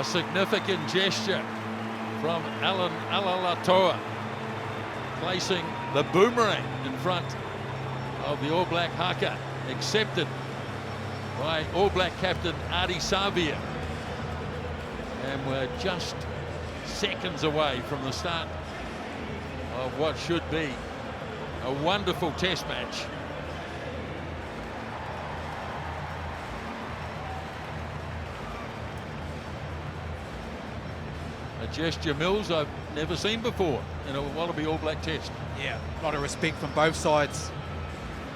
A significant gesture from Alan Alalatoa, placing the boomerang in front of the All Black haka, accepted by All Black captain Adi Savia. And we're just seconds away from the start of what should be a wonderful test match. A gesture, Mills, I've never seen before in a Wallaby All Black test. Yeah, a lot of respect from both sides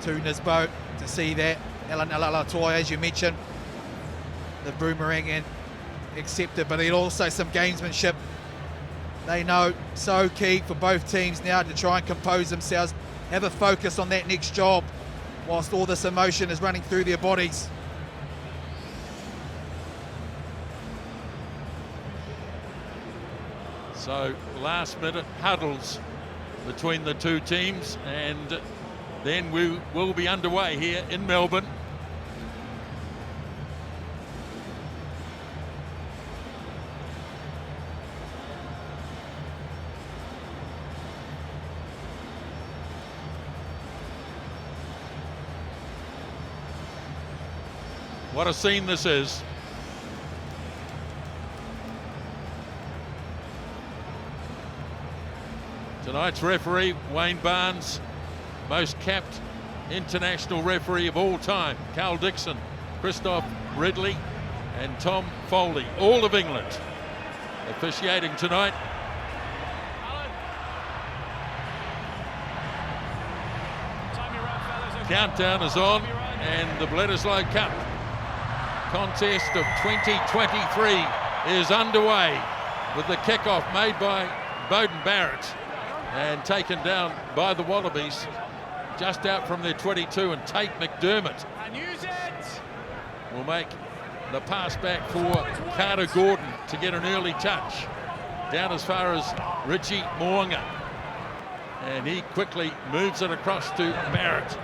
to Nisbo to see that. Alan Alalatoa, as you mentioned, the boomerang and accepted, but then also some gamesmanship. They know so key for both teams now to try and compose themselves, have a focus on that next job whilst all this emotion is running through their bodies. So last minute huddles between the two teams, and then we will be underway here in Melbourne. What a scene this is. Tonight's referee, Wayne Barnes, most capped international referee of all time, Carl Dixon, Christoph Ridley and Tom Foley, all of England officiating tonight. Countdown is on, and the Bledisloe Cup contest of 2023 is underway with the kickoff made by Bowden Barrett and taken down by the Wallabies just out from their 22, and Tate McDermott will make the pass back for Carter Gordon to get an early touch down as far as Richie Mo'unga, and he quickly moves it across to Barrett,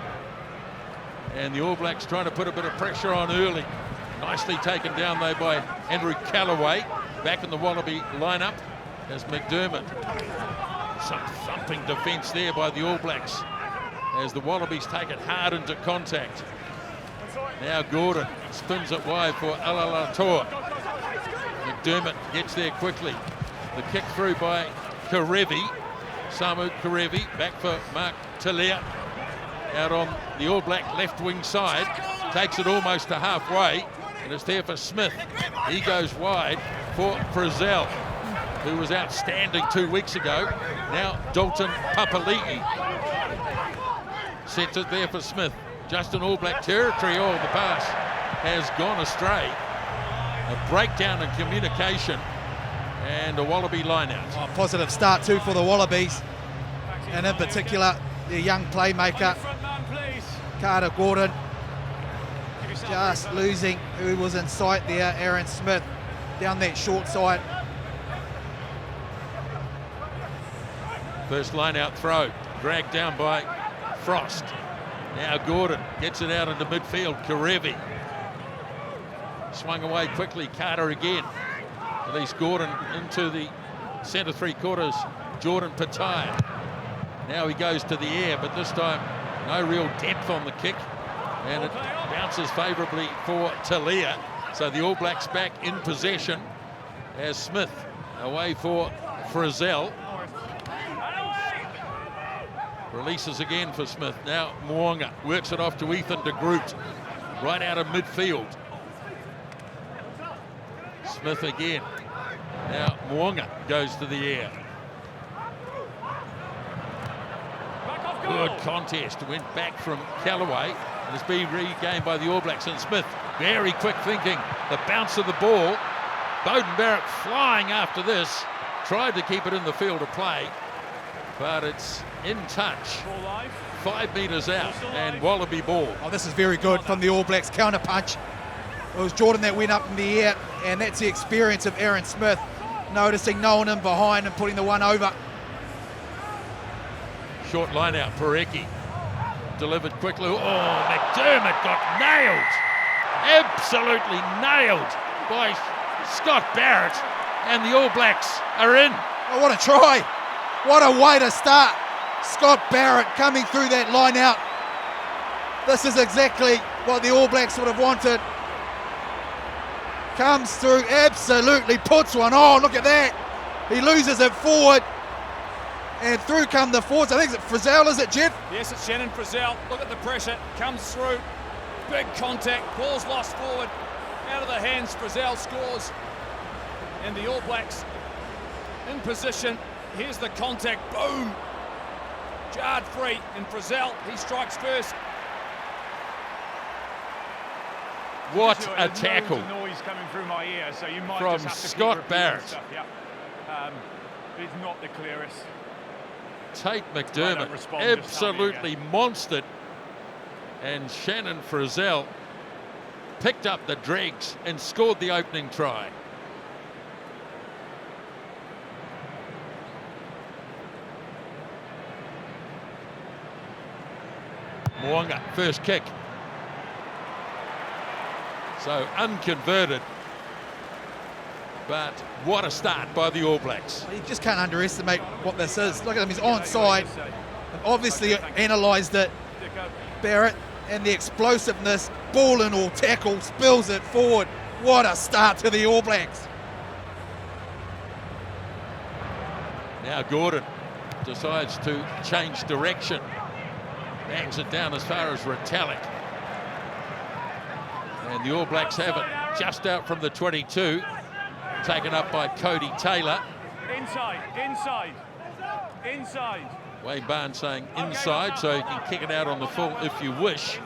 and the All Blacks trying to put a bit of pressure on early. Nicely taken down though by Andrew Callaway, back in the Wallaby lineup as McDermott. Some thumping defence there by the All Blacks as the Wallabies take it hard into contact. Now Gordon spins it wide for Alalatoa. McDermott gets there quickly. The kick through by Koroibete, Samu Koroibete, back for Mark Talia. Out on the All Black left wing side, takes it almost to halfway, and it's there for Smith. He goes wide for Frizzell, who was outstanding 2 weeks ago. Now Dalton Papali'i sets it there for Smith. Just in All Black territory. Oh, the pass has gone astray. A breakdown in communication and a Wallaby line-out. Oh, positive start too for the Wallabies, and in particular their young playmaker Carter Gordon, just losing who was in sight there, Aaron Smith, down that short side. First line-out throw, dragged down by Frost. Now Gordon gets it out into midfield. Koroibete swung away quickly. Carter again. Release Gordon into the centre three quarters. Jordan Pattaya. Now he goes to the air, but this time no real depth on the kick, and it bounces favourably for Talia. So the All Blacks back in possession as Smith away for Frizzell. Releases again for Smith. Now Mo'unga works it off to Ethan de Groot, right out of midfield. Smith again. Now Mo'unga goes to the air. Good contest. Went back from Callaway, and it's been regained by the All Blacks, and Smith very quick thinking. The bounce of the ball. Bowden Barrett flying after this. Tried to keep it in the field of play, but it's in touch, 5 metres out, and Wallaby ball. Oh, this is very good from the All Blacks counter punch. It was Jordan that went up in the air, and that's the experience of Aaron Smith, noticing no one in behind and putting the one over. Short line out, Parecki. Delivered quickly. Oh, McDermott got nailed. Absolutely nailed by Scott Barrett, and the All Blacks are in. Oh, what a try. What a way to start. Scott Barrett coming through that line out. This is exactly what the All Blacks would have wanted. Comes through, absolutely puts one on. Look at that. He loses it forward. And through come the forwards. I think it's Frizzell, is it, Jeff? Yes, it's Shannon Frizzell. Look at the pressure. Comes through. Big contact. Ball's lost forward. Out of the hands, Frizzell scores. And the All Blacks in position. Here's the contact. Boom. Jarred free. And Frizzell, he strikes first. What a tackle noise coming through my ear, so you might from just have to Scott Barrett. It's not the clearest. Tate McDermott absolutely monstered, and Shannon Frizzell picked up the dregs and scored the opening try. Mo'unga, first kick. So unconverted, but what a start by the All Blacks. You just can't underestimate what this is. Look at him, he's onside. And obviously analysed it. Barrett and the explosiveness, ball in or tackle, spills it forward. What a start to the All Blacks. Now Gordon decides to change direction. Bangs it down as far as Retallick. And the All Blacks have it just out from the 22. Taken up by Cody Taylor. Inside. Wayne Barnes saying inside, so you can kick it out on the full if you wish.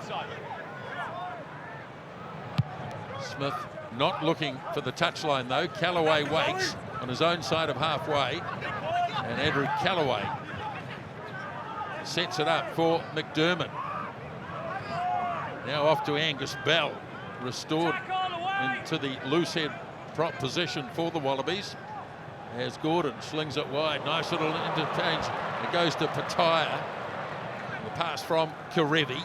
Smith not looking for the touchline though. Callaway waits on his own side of halfway. And Andrew Callaway sets it up for McDermott. Now off to Angus Bell. Restored into the loose head prop position for the Wallabies as Gordon slings it wide. Nice little interchange. It goes to Pataya. The pass from Koroibete.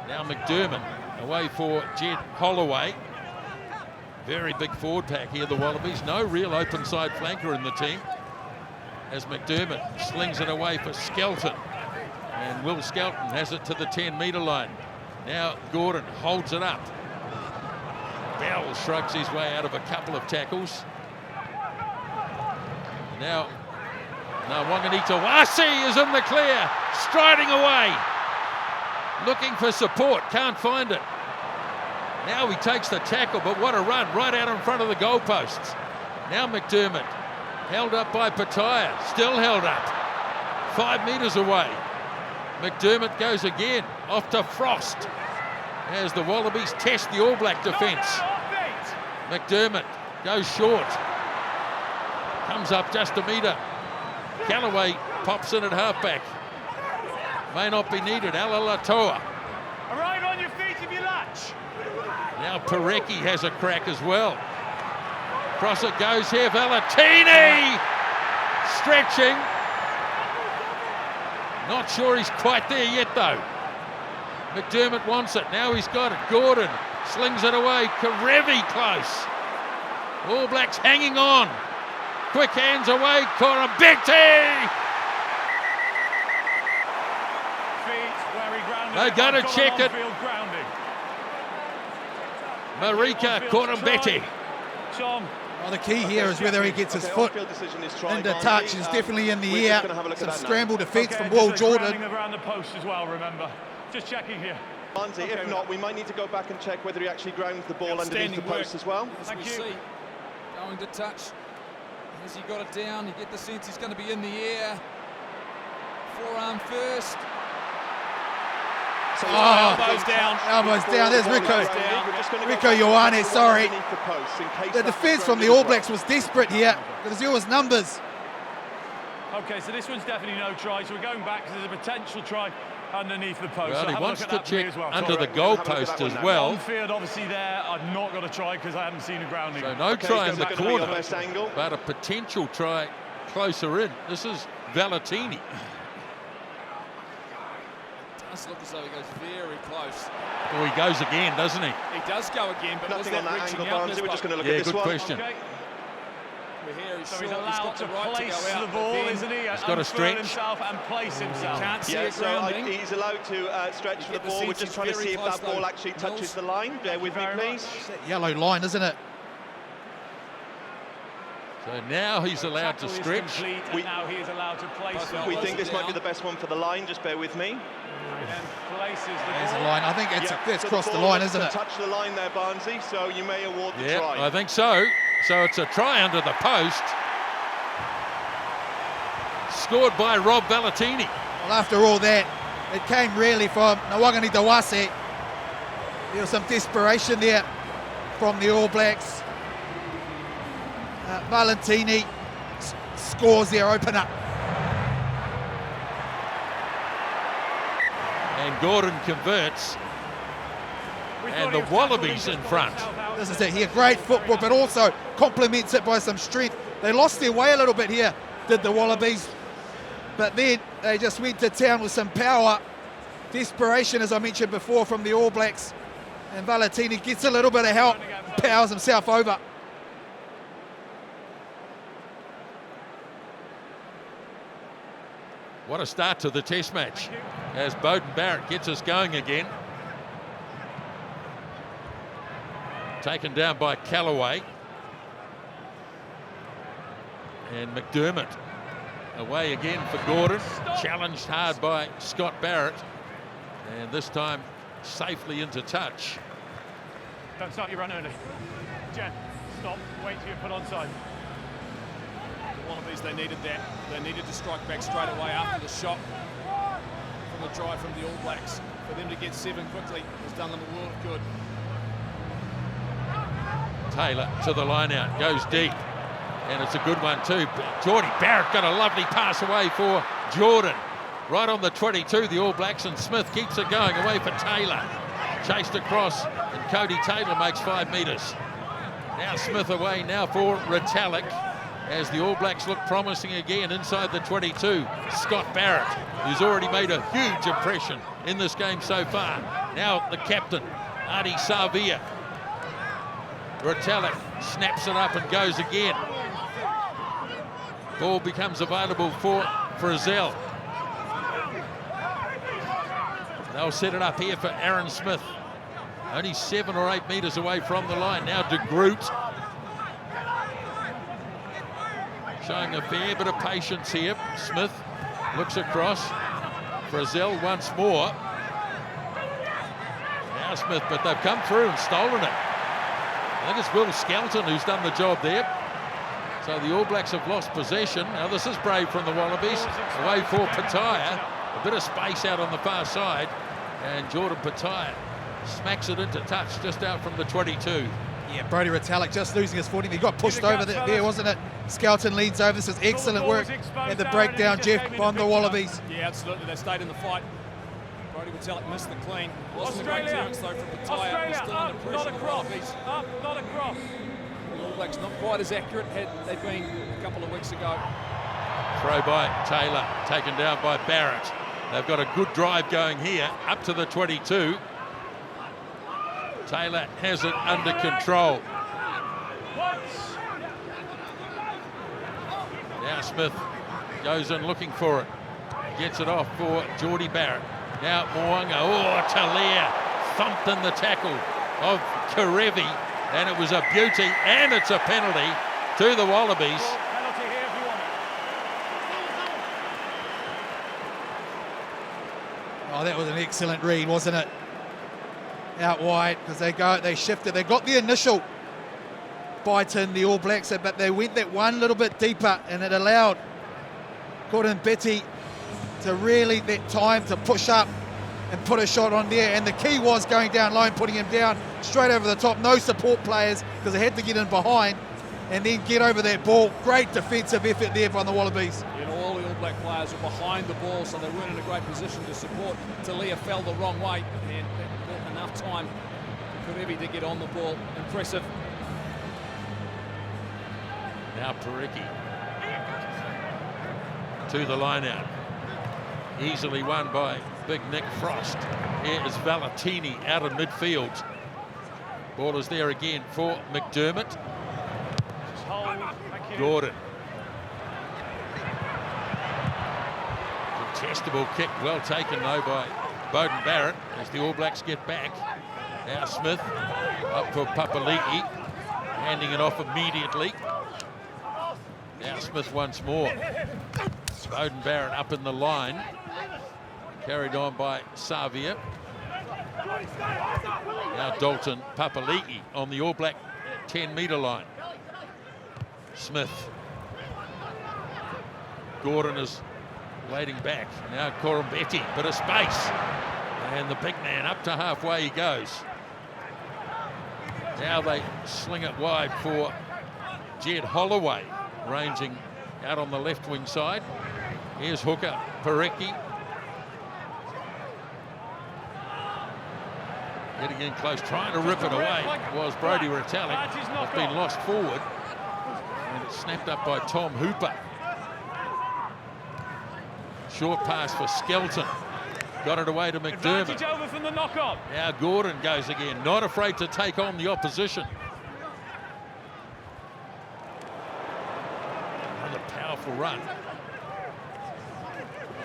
Now McDermott away for Jed Holloway. Very big forward pack here, the Wallabies. No real open side flanker in the team as McDermott slings it away for Skelton. And Will Skelton has it to the 10-metre line. Now Gordon holds it up. Bell shrugs his way out of a couple of tackles. Now Wanganita Wasi is in the clear, striding away, looking for support, can't find it. Now he takes the tackle, but what a run, right out in front of the goalposts. Now McDermott, held up by Pataya, still held up, 5 metres away. McDermott goes again, off to Frost, as the Wallabies test the All Black defence. McDermott goes short. Comes up just a metre. Callaway pops in at halfback. May not be needed. Alalatoa. Arrive on your feet if you latch. Now Parecki has a crack as well. Cross it goes here. Valetini stretching. Not sure he's quite there yet though. McDermott wants it. Now he's got it. Gordon slings it away. Karevi close. All Blacks hanging on. Quick hands away. Koroibete. They got to check it. Marika Koroibete. Well, the key here is whether he gets his foot into touch. Is definitely in the air. Some scramble defence from Will Jordan. Around the post as well, remember. Just checking here. If not, we might need to go back and check whether he actually grounds the ball underneath the post as well. As we see, going to touch. As he got it down, you get the sense he's going to be in the air. Forearm first. So elbows down. Elbows down. There's Rico. Rico Ioane, sorry. The defence from the All Blacks was desperate here because there was numbers. Okay, so this one's definitely no try. So we're going back because there's a potential try underneath the post. Well, so he wants to check well. under the goal post as well. On field, obviously there, I've not got a try because I haven't seen a grounding. So no try in the corner, but a potential try closer in. This is Valetini. does look as though he goes very close. Oh, he goes again, doesn't he? He does go again, but Nothing was on that that reaching angle, out? Barnsley. We're just going to look Yeah, at this good one. question. Okay. We're here, he's So short, he's allowed got to the right place to go out, the but ball, then isn't he? He's got to stretch. Himself and place himself. Can't see Yeah, it so grounding. he's allowed to stretch for the get the ball. We're sense just he's trying to very see if close, that ball though. actually Mills. touches the line. Bear with me, very please. much. It's that yellow line, isn't it? So now he's allowed to Tackle is stretch. complete, and now he is allowed to place Both the elbows We ball. think this might be the best one for the line. Just bear with me. And places the There's the ball. line. I think it's Yeah, so crossed the ball line, looks isn't to it? touch the line there, Barnsley, so you may award the Yeah, try. I think so. So it's a try under the post. Scored by Rob Valentini. Well, after all that, it came really from Nawagani Dawase. There was some desperation there from the All Blacks. Valentini scores their opener. And Gordon converts. And the Wallabies in front. This is it here, great football, but also complements it by some strength. They lost their way a little bit here, did the Wallabies. But then they just went to town with some power. Desperation, as I mentioned before, from the All Blacks. And Valentini gets a little bit of help, powers himself over. What a start to the test match as Beauden Barrett gets us going again. Taken down by Callaway. And McDermott away again for Gordon. Challenged hard by Scott Barrett. And this time safely into touch. Don't start your run early. Jen, stop. Wait till you're put onside. The Wallabies, they needed that. They needed to strike back straight away after the shot from the try from the All Blacks. For them to get 7 quickly has done them a world of good. Taylor to the line out, goes deep. And it's a good one too. Geordie Barrett got a lovely pass away for Jordan. Right on the 22, the All Blacks, and Smith keeps it going away for Taylor. Chased across, and Cody Taylor makes 5 metres. Now Smith away now for Retallick, as the All Blacks look promising again inside the 22. Scott Barrett, who's already made a huge impression in this game so far. Now the captain, Adi Savia. Retallick snaps it up and goes again. Ball becomes available for Frizzell. They'll set it up here for Aaron Smith. Only 7 or 8 metres away from the line. Now De Groot. Showing a fair bit of patience here. Smith looks across. Frizzell once more. Now Smith, but they've come through and stolen it. I think it's Will Skelton who's done the job there. So the All Blacks have lost possession. Now this is brave from the Wallabies. Away for Pataya. A bit of space out on the far side. And Jordan Pataya smacks it into touch just out from the 22. Yeah, Brodie Retallick just losing his footing. He got pushed over there, wasn't it? Skelton leads over. This is excellent work at the breakdown, Jeff, on the Wallabies. Yeah, absolutely. They stayed in the fight. Brodie Retallick missed the clean. Wasn't a great clearance though from Pataya. He's still under pressure. Not across. Up, not across. The All Blacks not quite as accurate had they been a couple of weeks ago. Throw by Taylor, taken down by Barrett. They've got a good drive going here, up to the 22. Taylor has it under control. Now Smith goes in looking for it. Gets it off for Geordie Barrett. Now Mo'unga. Oh, Talia thumped in the tackle of Karevi. And it was a beauty, and it's a penalty to the Wallabies. Penalty here if you want it. Oh, that was an excellent read, wasn't it? Out wide, because they shifted. They got the initial bite in, the All Blacks, but they went that one little bit deeper, and it allowed Koroibete to really that time to push up and put a shot on there. And the key was going down low and putting him down straight over the top. No support players, because they had to get in behind and then get over that ball. Great defensive effort there by the Wallabies. You know, all the All Black players were behind the ball, so they weren't in a great position to support. Talia fell the wrong way, and that bought enough time for Karevi to get on the ball. Impressive. Now Pariki to the line out. Easily won by big Nick Frost. Here is Valentini out of midfield. Ball is there again for McDermott. Just hold. Thank you. Gordon. Contestable kick, well taken though by Beauden Barrett as the All Blacks get back. Now Smith up for Papali'i, handing it off immediately. Now Smith once more. Beauden Barrett up in the line, carried on by Savia. Now Dalton Papali'i on the All Black 10-metre line. Smith. Gordon is waiting back. Now Koroibete, bit of space. And the big man up to halfway he goes. Now they sling it wide for Jed Holloway, ranging out on the left wing side. Here's hooker Pareki. Getting in close, trying to rip it away was Brodie Retallick. It's been lost forward. And it's snapped up by Tom Hooper. Short pass for Skelton. Got it away to McDermott. Advantage over from the knock-on. Now Gordon goes again, not afraid to take on the opposition. Another powerful run.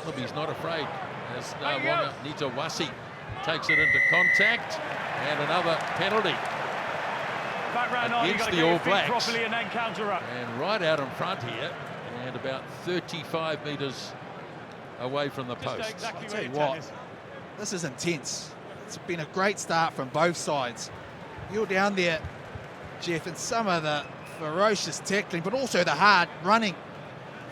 Wallabies not afraid as Nita Wasi takes it into contact, and another penalty Back round on, against you the All Blacks. Properly and then counter up. And right out in front here, and about 35 metres away from the post. Exactly I'll tell you where what, this is intense. It's been a great start from both sides. You're down there, Jeff, and some of the ferocious tackling, but also the hard running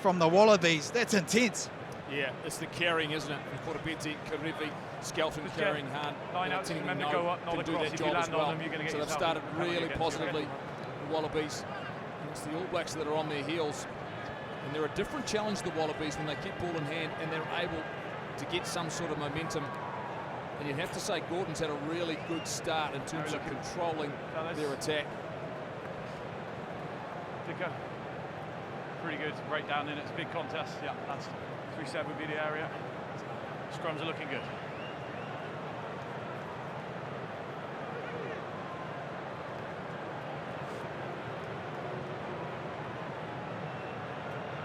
from the Wallabies. That's intense. Yeah, it's the carrying, isn't it? Koroibete, Koroibete, Skelton Just carrying hard. line out, Letting remember them go know up, not can do across. their If you job as land on well. them, you're going to So get they've yourself started a penalty really against positively, them. the Wallabies. And it's the All Blacks that are on their heels. And they're a different challenge, the Wallabies, when they keep ball in hand and they're able to get some sort of momentum. And you'd have to say Gordon's had a really good start in terms of controlling their attack. Dicker. Pretty good, right down in it. It's a big contest. Yeah, that's 3-7 would be the area. Scrums are looking good.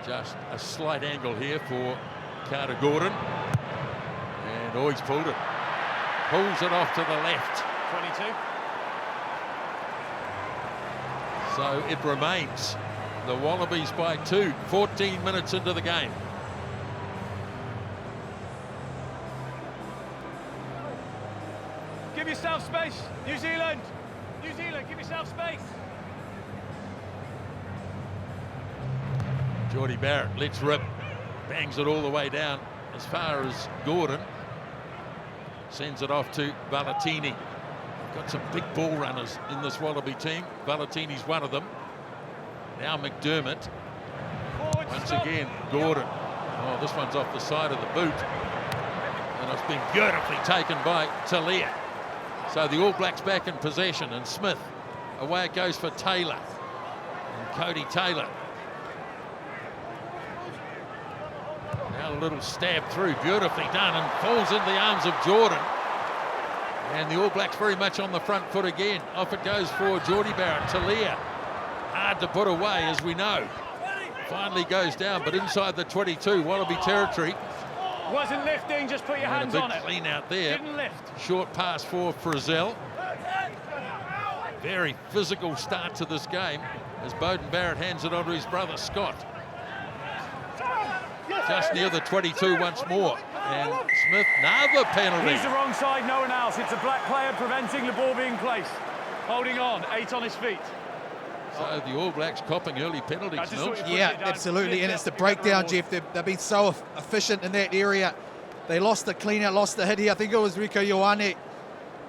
Just a slight angle here for Carter Gordon. And oh, he's pulled it. Pulls it off to the left. 22. So it remains the Wallabies by 2, 14 minutes into the game. Give yourself space, New Zealand. New Zealand, give yourself space. Geordie Barrett lets rip, bangs it all the way down as far as Gordon. Sends it off to Valentini. Got some big ball runners in this Wallaby team. Valentini's one of them. Now McDermott. Forward, Once stop. again, Gordon. Oh, this one's off the side of the boot. And it's been beautifully taken by Taniela. So the All Blacks back in possession, and Smith. Away it goes for Taylor. And Cody Taylor. Now a little stab through, beautifully done, and falls into the arms of Jordan. And the All Blacks very much on the front foot again. Off it goes for Geordie Barrett. Taniela, hard to put away, as we know. Finally goes down, but inside the 22, Wallaby territory. Wasn't lifting, just put your hands on And a it. big clean out there. Didn't lift. Short pass for Frizzell. Very physical start to this game as Beauden Barrett hands it on to his brother Scott. Just near the 22 once more. And Smith, another penalty. He's the wrong side, no one else. It's a black player preventing the ball being placed. Holding on, 8 on his feet. So the All Blacks copping early penalties. I just Mills. thought you- Yeah, it down. absolutely, and it's the Lift up, give breakdown, that Jeff. They've been so efficient in that area. They lost the clean out, lost the hit here. I think it was Rico Ioane.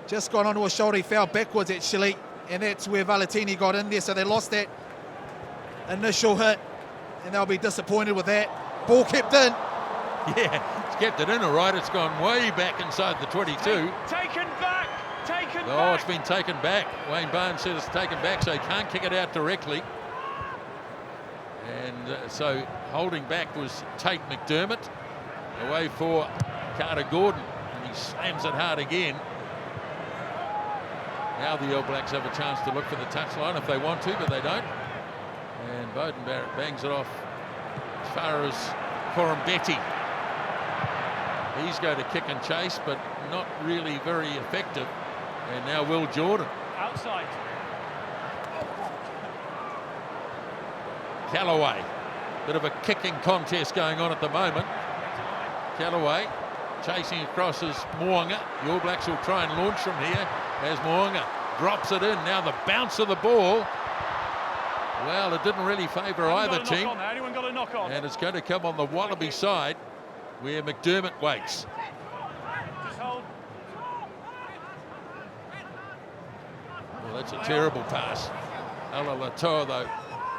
Just got onto a shoulder, he fell backwards actually, and that's where Valentini got in there. So they lost that initial hit, and they'll be disappointed with that. Ball kept in. Yeah, it's kept it in all right. It's gone way back inside the 22. Taken back, taken Oh, back. it's been taken back. Wayne Barnes said it's taken back, so he can't kick it out directly. And so holding back was Tate McDermott. Away for Carter Gordon. He slams it hard again. Now the All Blacks have a chance to look for the touchline if they want to, but they don't. And Beauden Barrett bangs it off as far as Koroibete. He's going to kick and chase, but not really very effective. And now Will Jordan. Outside. Callaway. Bit of a kicking contest going on at the moment. Callaway chasing across as Mo'unga. The All Blacks will try and launch from here as Mo'unga drops it in. Now the bounce of the ball. Well, it didn't really favour either team. Anyone got a knock on? And it's going to come on the Wallaby side where McDermott waits. Just hold. Well, that's a terrible pass. Alaalatoa, though,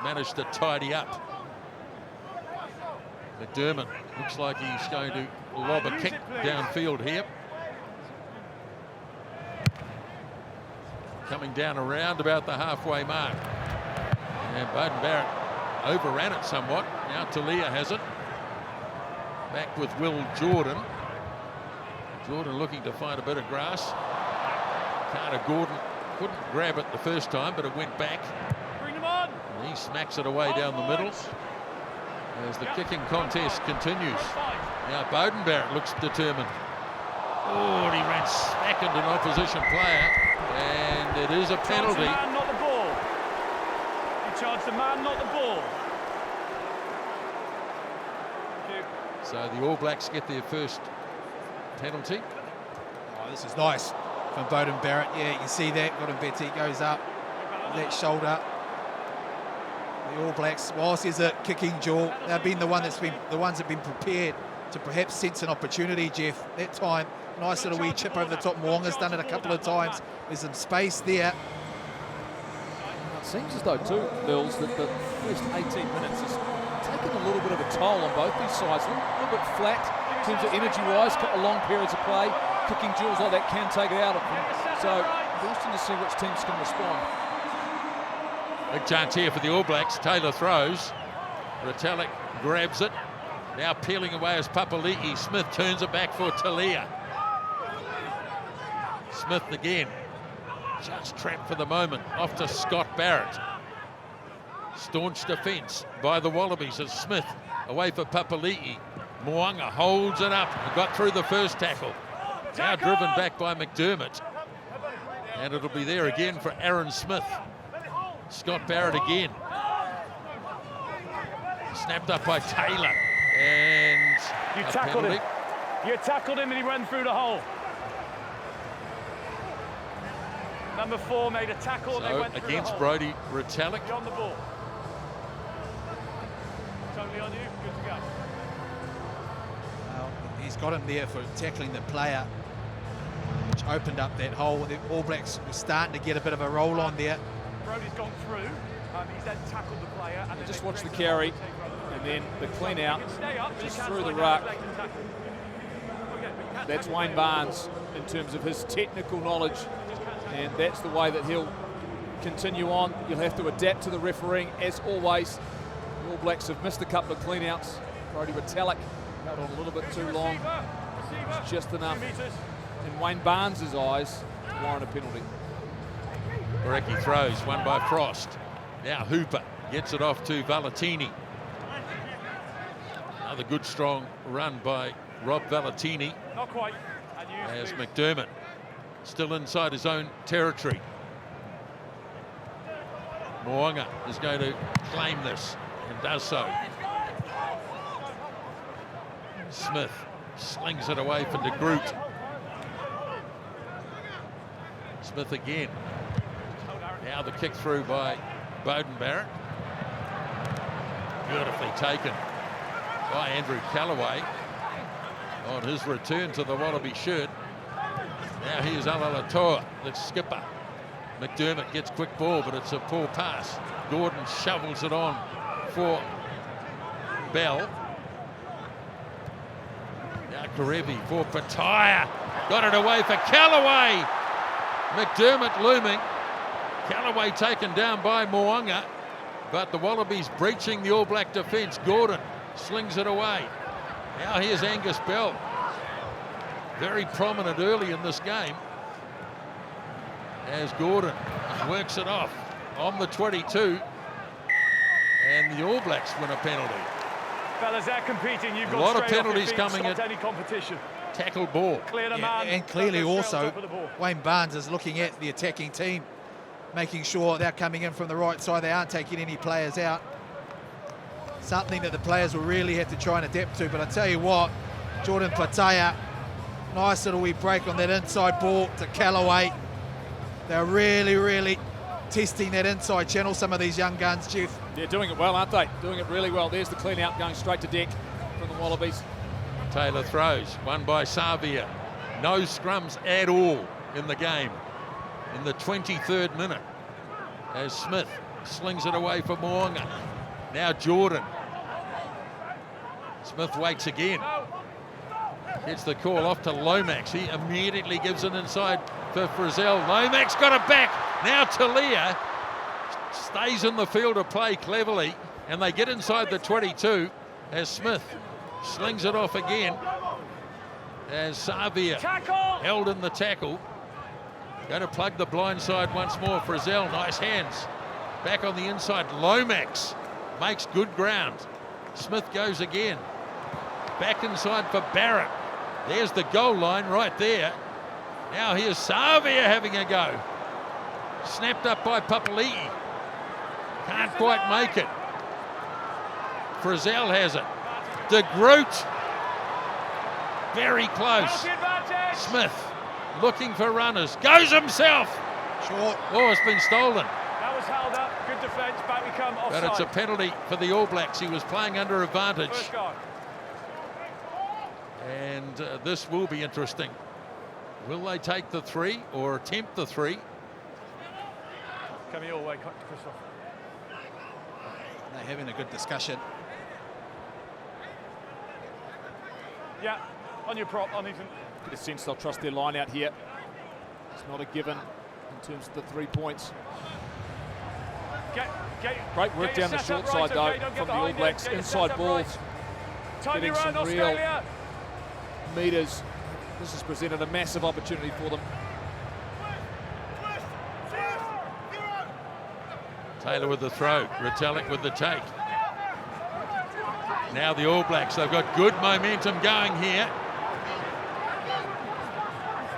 managed to tidy up. McDermott looks like he's going to lob a kick downfield here. Coming down around about the halfway mark. And Beauden Barrett overran it somewhat. Now Taniela has it. Back with Will Jordan. Jordan looking to find a bit of grass. Carter Gordon couldn't grab it the first time, but it went back. Bring them on. And he smacks it away down the middle as the kicking contest continues. Now Beauden Barrett looks determined. Oh, and he ran smack into an opposition player, and it is a penalty. The man, not the ball. He charged the man, not the ball. Thank you. So the All Blacks get their first penalty. Oh, this is nice from Beauden Barrett. Yeah, you can see that. Koroibete goes up, that shoulder. The All Blacks, whilst there's a kicking jaw, they've been the ones that have been prepared to perhaps sense an opportunity, Jeff. That time, nice little wee chip over the top. Mo'unga's done it a couple of times. There's some space there. It seems as though too, Bills, that the first 18 minutes has taken a little bit of a toll on both these sides. A little bit flat in terms of energy-wise, couple of long periods of play. Kicking duels like that can take it out of them. So, interesting to see which teams can respond. Big chance here for the All Blacks. Taylor throws. Retallick grabs it. Now peeling away as Papali'i. Smith turns it back for Taniela. Smith again. Just trapped for the moment. Off to Scott Barrett. Staunch defence by the Wallabies as Smith away for Papali'i. Mo'unga holds it up and got through the first tackle. Now driven back by McDermott. And it'll be there again for Aaron Smith. Scott Barrett again. Snapped up by Taylor. And You a tackled penalty. him. You tackled him and he ran through the hole. Number 4 made a tackle and they So went through against the hole. Brodie Retallick. You're on the ball. Totally on you. Good to go. Well, he's got him there for tackling the player, which opened up that hole. The All Blacks were starting to get a bit of a roll on there. Brodie's gone through. He's then tackled the player. And Just then watch the they carry and then the clean out just through the ruck. That's Wayne Barnes in terms of his technical knowledge, and that's the way that he'll continue on. You'll have to adapt to the refereeing as always. The All Blacks have missed a couple of clean outs. Brodie Retallick held on a little bit too long. It's just enough in Wayne Barnes' eyes to warrant a penalty. Marika throws, one by Frost. Now Hooper gets it off to Valentini. Another good strong run by Rob Valentini. Not quite. As McDermott still inside his own territory. Mo'unga is going to claim this and does so. Smith slings it away from De Groot. Smith again. Now the kick through by Beauden Barrett. Beautifully taken by Andrew Callaway on his return to the Wallaby shirt. Now here's Alaalatoa, the skipper. McDermott gets quick ball, but it's a poor pass. Gordon shovels it on for Bell. Now Karevi for Pataya. Got it away for Callaway. McDermott looming. Callaway taken down by Mo'unga, but the Wallabies breaching the All Black defence. Gordon slings it away. Now here's Angus Bell. very prominent early in this game as Gordon works it off on the 22, and the All Blacks win a penalty. Fellas, they're competing. You've got a lot of straight off your penalties feet, coming at any competition. Tackled ball. Clear the Yeah, man. and clearly Go straight on also top of the ball. Wayne Barnes is looking at the attacking team, making sure they're coming in from the right side. They aren't taking any players out. Something that the players will really have to try and adapt to. But I tell you what, Jordan Platea, nice little wee break on that inside ball to Callaway. They're really, really testing that inside channel, some of these young guns, Jeff. They're doing it well, aren't they? Doing it really well. There's the clean out going straight to deck from the Wallabies. Taylor throws, won by Savia. No scrums at all in the game in the 23rd minute as Smith slings it away for Moonga. Now Jordan. Smith waits again. Gets the call off to Lomax. He immediately gives it inside for Frizzell. Lomax got it back. Now Talia stays in the field of play cleverly, and they get inside the 22 as Smith slings it off again as Savia held in the tackle. Going to plug the blind side once more. Frizzell, nice hands. Back on the inside, Lomax makes good ground. Smith goes again. Back inside for Barrett. There's the goal line right there. Now here's Savia having a go. Snapped up by Papali'i. Can't quite make it. Frizzell has it. De Groot. Very close. Smith looking for runners. Goes himself. Short. Oh, it's been stolen. That was held up. Good defence. Back we come. Offside. But it's a penalty for the All Blacks. He was playing under advantage. First guy. And this will be interesting. Will they take the 3 or attempt the 3? Coming your way, Christoph. They're having a good discussion. Yeah, on your prop, on Ethan. Get a sense they'll trust their line out here. It's not a given in terms of the 3 points. Great work down the short side though from the All Blacks. Inside balls, getting some real meters. This has presented a massive opportunity for them. Taylor with the throw, Retallick with the take. Now the All Blacks, they've got good momentum going here.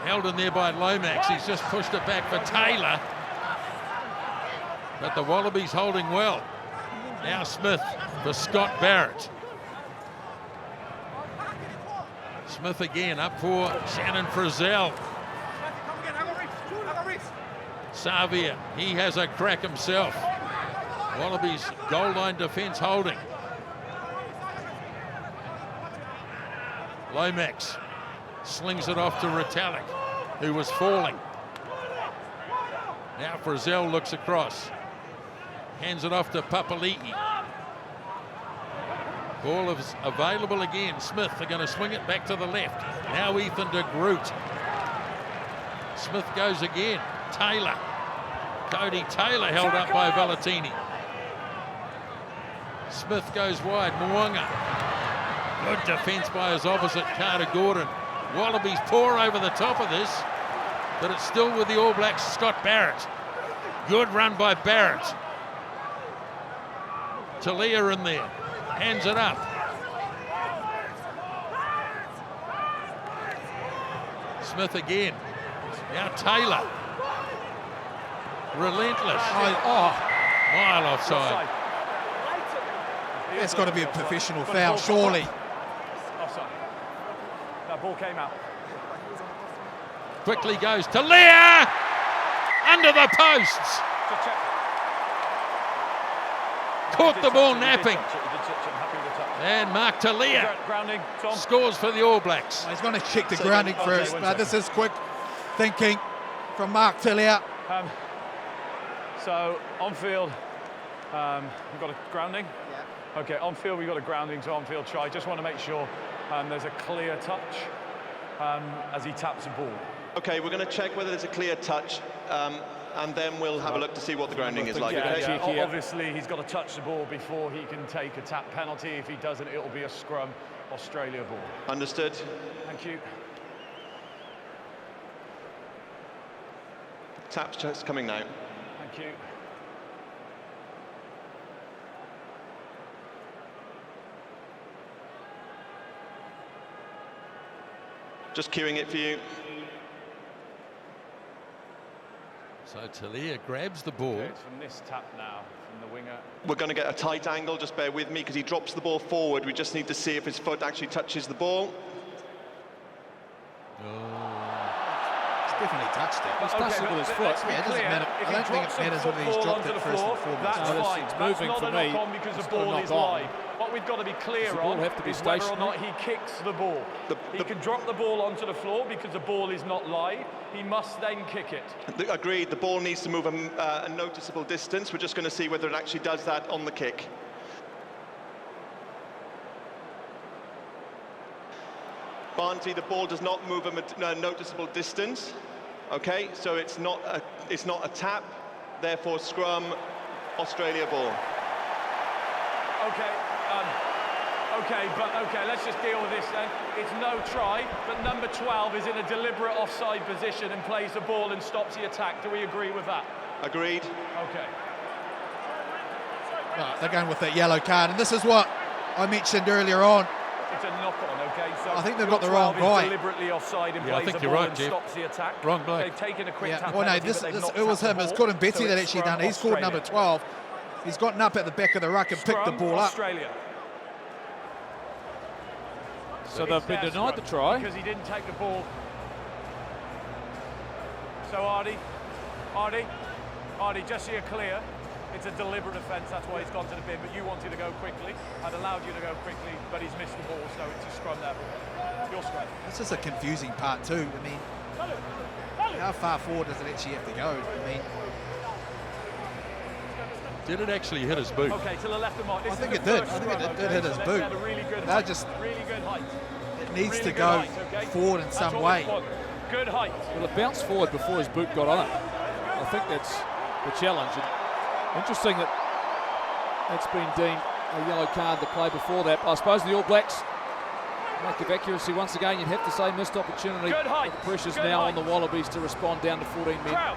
Held in there by Lomax, he's just pushed it back for Taylor. But the Wallabies holding well. Now Smith for Scott Barrett. Smith again up for Shannon Frizzell. Savia, he has a crack himself. Wallabies goal line defence holding. Lomax slings it off to Retallick, who was falling. Now Frizzell looks across. Hands it off to Papali'i. Ball is available again. Smith are going to swing it back to the left. Now Ethan de Groot. Smith goes again. Taylor. Cody Taylor held up by Valentini. Smith goes wide. Moonga. Good defence by his opposite, Carter Gordon. Wallabies pour over the top of this, but it's still with the All Blacks, Scott Barrett. Good run by Barrett. Talia in there. Hands it up. Smith again. Now Taylor. Relentless. Oh, mile offside. That's got to be a professional foul, surely. Offside. That ball came out. Quickly goes to Leah. Under the posts. Caught the ball napping. And Mark Talia scores for the All Blacks. He's going to check the grounding first, but this is quick thinking from Mark Talia. So on field, we've got a grounding. Yeah. Okay, on field we've got a grounding, so on field try. Just want to make sure there's a clear touch as he taps the ball. Okay, we're going to check whether there's a clear touch, and then we'll have a look to see what the grounding is like. Yeah, Okay? obviously he's got to touch the ball before he can take a tap penalty. If he doesn't, it'll be a scrum, Australia ball. Understood. Thank you. Tap's just coming now. Thank you. Just cueing it for you. So Taniela grabs the ball. Okay, it's from this tap now, from the winger. We're going to get a tight angle, just bear with me, because he drops the ball forward. We just need to see if his foot actually touches the ball. He's definitely touched it. He's touched it with his foot. Yeah, it doesn't matter. I don't think it matters whether he's dropped it first and foremost. That's No, fine. it's moving That's for not a me. knock-on because It's the not a ball is knock-on. live. What we've got to be clear Does the ball on have to be is whether or stationary? not he kicks the ball. He can drop the ball onto the floor because the ball is not live. He must then kick it. Agreed, the ball needs to move a noticeable distance. We're just going to see whether it actually does that on the kick. Barnsley, the ball does not move a noticeable distance. Okay, so it's not a tap, therefore scrum, Australia ball. Okay, let's just deal with this then. It's no try, but number 12 is in a deliberate offside position and plays the ball and stops the attack. Do we agree with that? Agreed. Okay. No, they're going with that yellow card, and this is what I mentioned earlier on. It's a knock-on, okay? So I think they've got the wrong guy. Deliberately offside and Yeah, I plays think the you're ball right, and Jeff. stops the attack. Wrong bloke. They've taken a quick tap Well, no, penalty, but they've not it was tapped him. the It's ball. Koroibete So that it's actually done it. He's called number Australia. 12. He's gotten up at the back of the ruck and picked the Scrum, ball up. Australia. So they've been denied the try. Because he didn't take the ball. So Ardy, just so you're clear, it's a deliberate offence, that's why he's gone to the bin, but you wanted to go quickly. I'd allowed you to go quickly, but he's missed the ball, so it's a scrum there. Your scrum. This is a confusing part too. I mean, how far forward does it actually have to go? I mean, Did it actually hit his boot? Okay, to the left of Mark. I think it did. I think it did hit his boot. Really good They're height. just- really good height. it needs Really to good go height, okay? forward in That's some what we way. want. Good height. Well, it bounced forward before his boot got on it. I think that's the challenge. And interesting that that's been deemed a yellow card, the play before that. But I suppose the All Blacks, lack of accuracy once again, you'd have to say missed opportunity. Good height. The pressure's Good now height. on the Wallabies to respond down to 14 men. Crouch.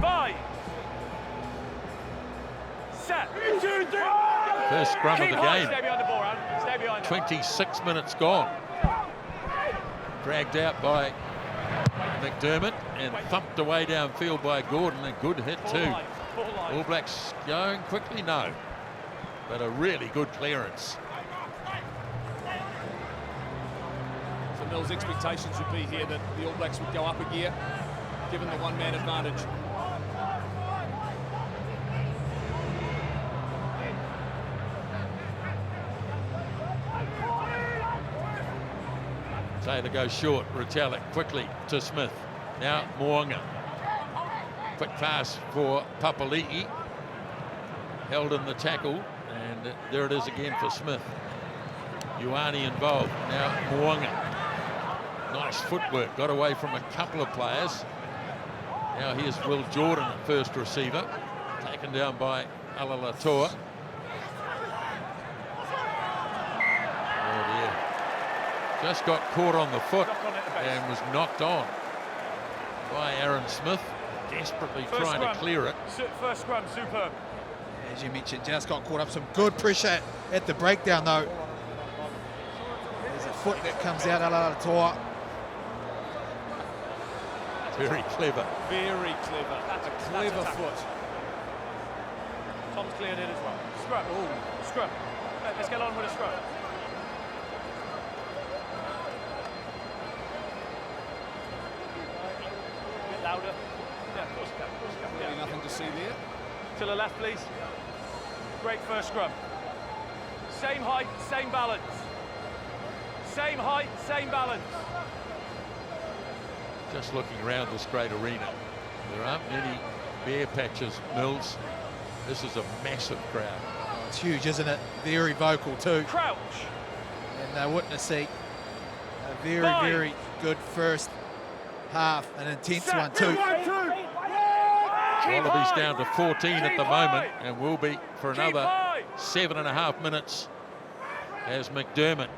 5. Set. First scrum of Keep the high. game. Stay behind the ball, Aaron. Stay behind it. 26 minutes gone. Dragged out by McDermott and thumped away downfield by Gordon. A good hit Full too. line, full line. All Blacks going quickly, no. But a really good clearance. So Mill's expectations would be here that the All Blacks would go up a gear, given the one-man advantage. Taylor goes short, Retallick quickly to Smith. Now Mo'unga. Quick pass for Papali'i. Held in the tackle, and there it is again for Smith. Ioane involved. Now Mo'unga. Nice footwork, got away from a couple of players. Now here's Will Jordan at first receiver. Taken down by Alalatoa. Oh dear. Just got caught on the foot and was knocked on by Aaron Smith, desperately trying to clear it. First scrum, superb. As you mentioned, just got caught up. Some good pressure at the breakdown though. There's a foot that comes out of Alatoa. Very clever. Very clever. That's a Clever tackle. foot. Tom's cleared it as well. Scrum. Scrum. Let's get on with a scrum. A bit louder. Yeah, of course you can. Of course you can. Really Yeah. nothing to see there. To the left, please. Great first scrum. Same height, same balance. Same height, same balance. Just looking around this great arena, there aren't many bare patches, Mills. This is a massive crowd. Oh, it's huge, isn't it? Very vocal too. Crouch. And they're witnessing a very, Five. very good first half, an intense Set. one too. Keep Wallabies high. down to 14 at the Keep moment, high. and will be for Keep another high. 7.5 minutes as McDermott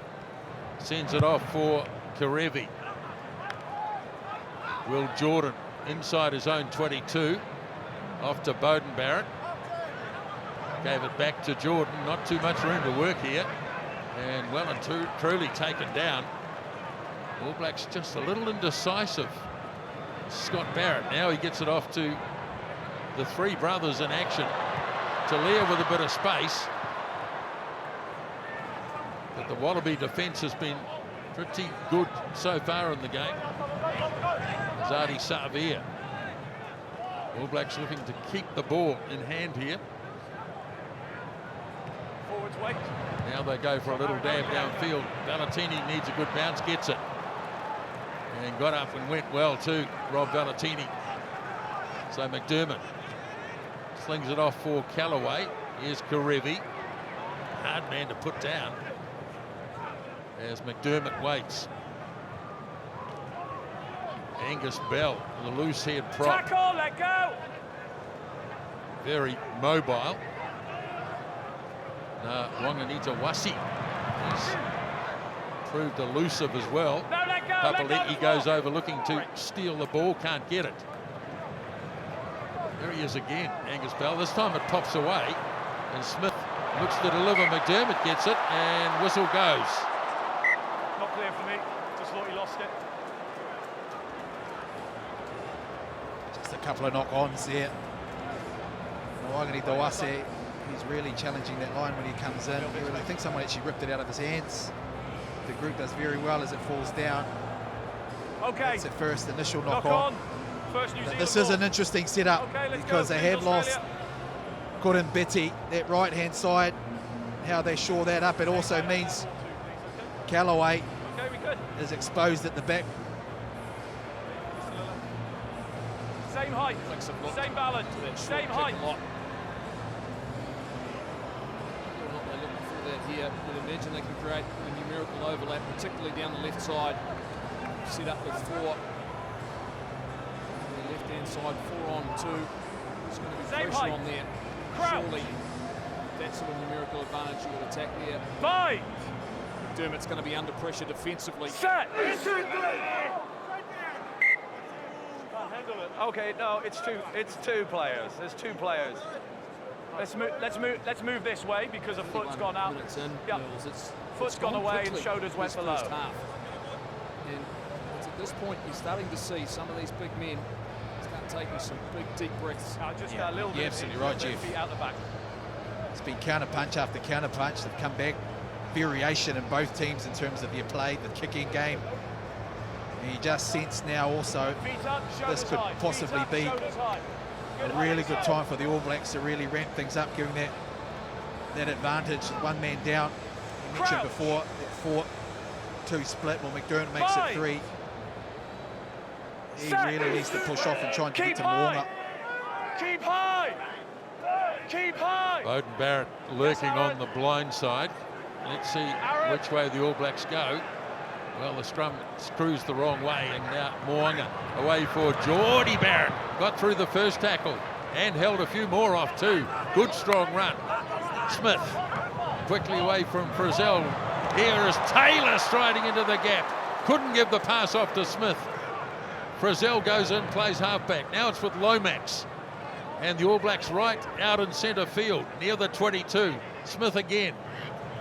sends it off for Karevi. Will Jordan inside his own 22, off to Beauden Barrett. Gave it back to Jordan, not too much room to work here, and well and truly taken down. All Blacks just a little indecisive. Scott Barrett, now he gets it off to the three brothers in action. Taniela with a bit of space, but the Wallaby defence has been pretty good so far in the game. Zadi Savia. All Blacks looking to keep the ball in hand here. Forwards wait. Now they go for a little dab downfield. Valentini needs a good bounce, gets it. And got up and went well too, Rob Valentini. So McDermott slings it off for Callaway. Here's Koroibete. Hard man to put down as McDermott waits. Angus Bell, the loose head prop. Tackle, let go. Very mobile. Wanganita Wasi has proved elusive as well. No, let go, Papali'i goes over looking to steal the ball, can't get it. There he is again, Angus Bell. This time it pops away, and Smith looks to deliver. McDermott gets it, and whistle goes. Not clear for me. Just thought he lost it. Just a couple of knock-ons there. Wanganita Wasi, he's really challenging that line when he comes in. I think someone actually ripped it out of his hands. The group does very well as it falls down. Okay. It's the first initial Knock knock-on. on. First New Zealand This is ball. an interesting setup because they have lost Koroibete, that right-hand side. How they shore that up, it also means Callaway is exposed at the back. Same height, same balance, same height. What they're looking for that here. You'd imagine they can create a numerical overlap, particularly down the left side. Set up with four. The left-hand side, 4 on 2. There's going to be Same pressure height. on there. Crouch. Surely that sort of numerical advantage you would attack there. Bite. McDermott's going to be under pressure defensively. Set. Okay, no, it's two players. There's two players. Let's move this way because a foot's gone out. Minutes in, Yep. Mills, it's Foot's gone away and quickly shoulders went this below. first half. And it's at this point you're starting to see some of these big men start taking some big deep breaths. Just a little bit. You're absolutely right, Jeff. Feet out the back. It's been counter punch after counter punch. They've come back. Variation in both teams in terms of their play, the kicking game. And you just sense now also Feet up, this shoulders could high. possibly Feet up, be shoulders high. a really good time for the All Blacks to really ramp things up, giving that advantage. One man down. You mentioned Crouch. before that 4-2 split. Well, McDermott makes it 3. He Set. really needs to push off and try and get Keep to high. warm up. Keep high. Keep high. Beauden Barrett lurking on the blind side. Let's see which way the All Blacks go. Well, the scrum screws the wrong way, and now Mo'unga away for Geordie Barrett. Got through the first tackle and held a few more off too. Good strong run. Smith quickly away from Frizzell. Here is Taylor striding into the gap. Couldn't give the pass off to Smith. Frizzell goes in, plays halfback. Now it's with Lomax. And the All Blacks right out in centre field, near the 22. Smith again.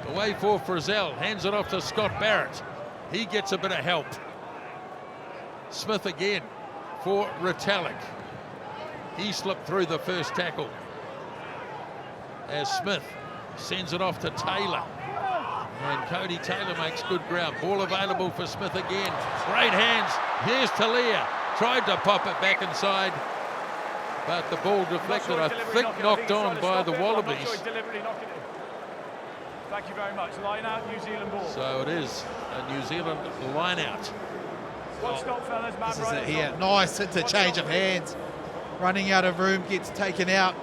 Away for Frizzell, hands it off to Scott Barrett. He gets a bit of help. Smith again for Retallick. He slipped through the first tackle as Smith sends it off to Taylor. And Cody Taylor makes good ground. Ball available for Smith again. Great hands. Here's Taniela. Tried to pop it back inside, but the ball deflected, I think, knocked on by the Wallabies. Thank you very much. Line out, New Zealand ball. So it is a New Zealand line out. One stop, fellas. Man This is right it at here. top. Nice interchange of hands. Running out of room, gets taken out.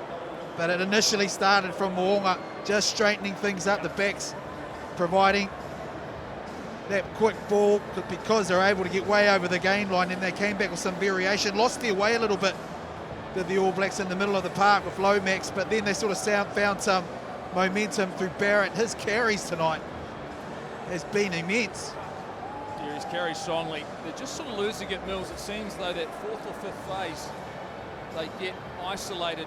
But it initially started from Mo'unga, just straightening things up. The backs providing that quick ball because they're able to get way over the game line, and they came back with some variation. Lost their way a little bit, did the All Blacks in the middle of the park with Lomax, but then they sort of found some momentum through Barrett. His carries tonight has been immense. Yeah, he's carried strongly. They're just sort of losing at Mills. It seems though that fourth or fifth phase, they get isolated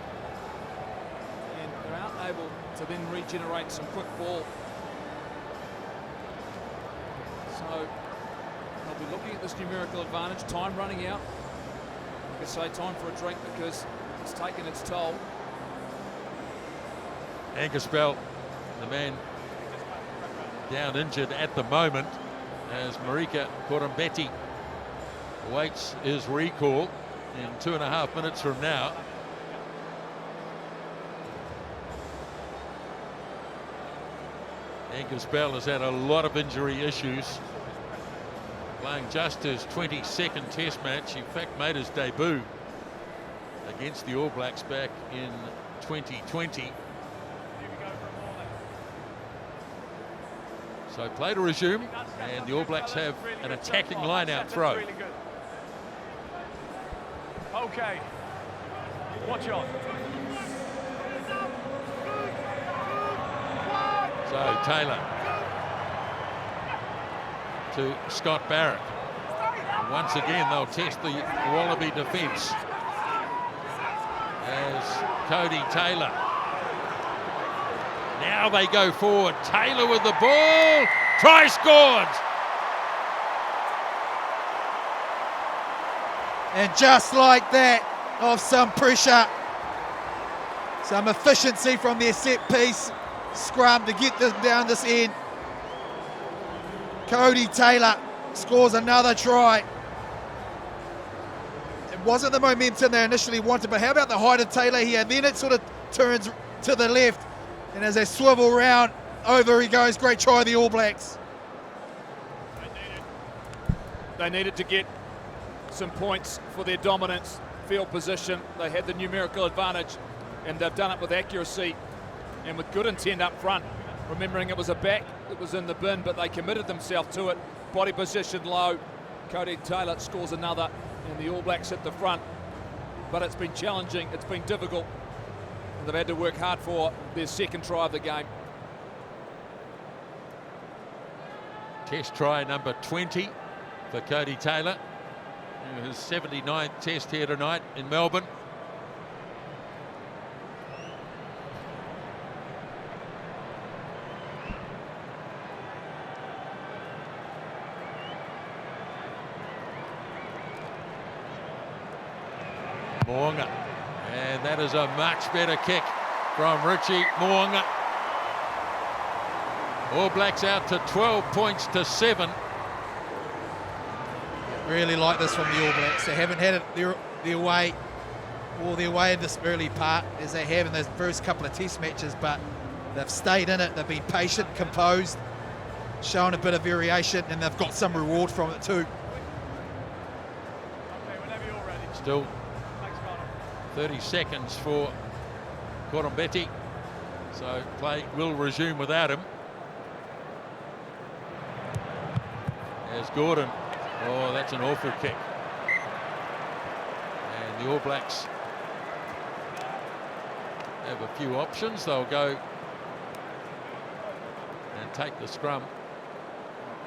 and they're unable to then regenerate some quick ball. So they'll be looking at this numerical advantage. Time running out. I could say time for a drink because it's taken its toll. Angus Bell, the man down injured at the moment, as Marika Koroibete awaits his recall in 2.5 minutes from now. Angus Bell has had a lot of injury issues, playing just his 22nd Test match. In fact, made his debut against the All Blacks back in 2020. So play to resume, and the All Blacks have an attacking line-out throw. Okay, watch on. So Taylor to Scott Barrett. And once again, they'll test the Wallaby defence as Cody Taylor. Now they go forward. Taylor with the ball. Try scored. And just like that, off some pressure, some efficiency from their set piece scrum to get them down this end. Cody Taylor scores another try. It wasn't the momentum they initially wanted, but how about the height of Taylor here? Then it sort of turns to the left, and as they swivel round, over he goes. Great try, the All Blacks. They needed to get some points for their dominance, field position. They had the numerical advantage, and they've done it with accuracy and with good intent up front. Remembering it was a back that was in the bin, but they committed themselves to it. Body position low. Cody Taylor scores another, and the All Blacks at the front. But it's been challenging, it's been difficult. And they've had to work hard for their second try of the game. Test try number 20 for Cody Taylor. His 79th test here tonight in Melbourne. Mo'unga, and that is a much better kick from Richie Mo'unga. All Blacks out to 12 points to 7. Really like this from the All Blacks. They haven't had it their way in this early part as they have in those first couple of test matches, but they've stayed in it. They've been patient, composed, shown a bit of variation, and they've got some reward from it too. Still 30 seconds for Koroibete, so play will resume without him. As Gordon, oh, that's an awful kick. And the All Blacks have a few options. They'll go and take the scrum.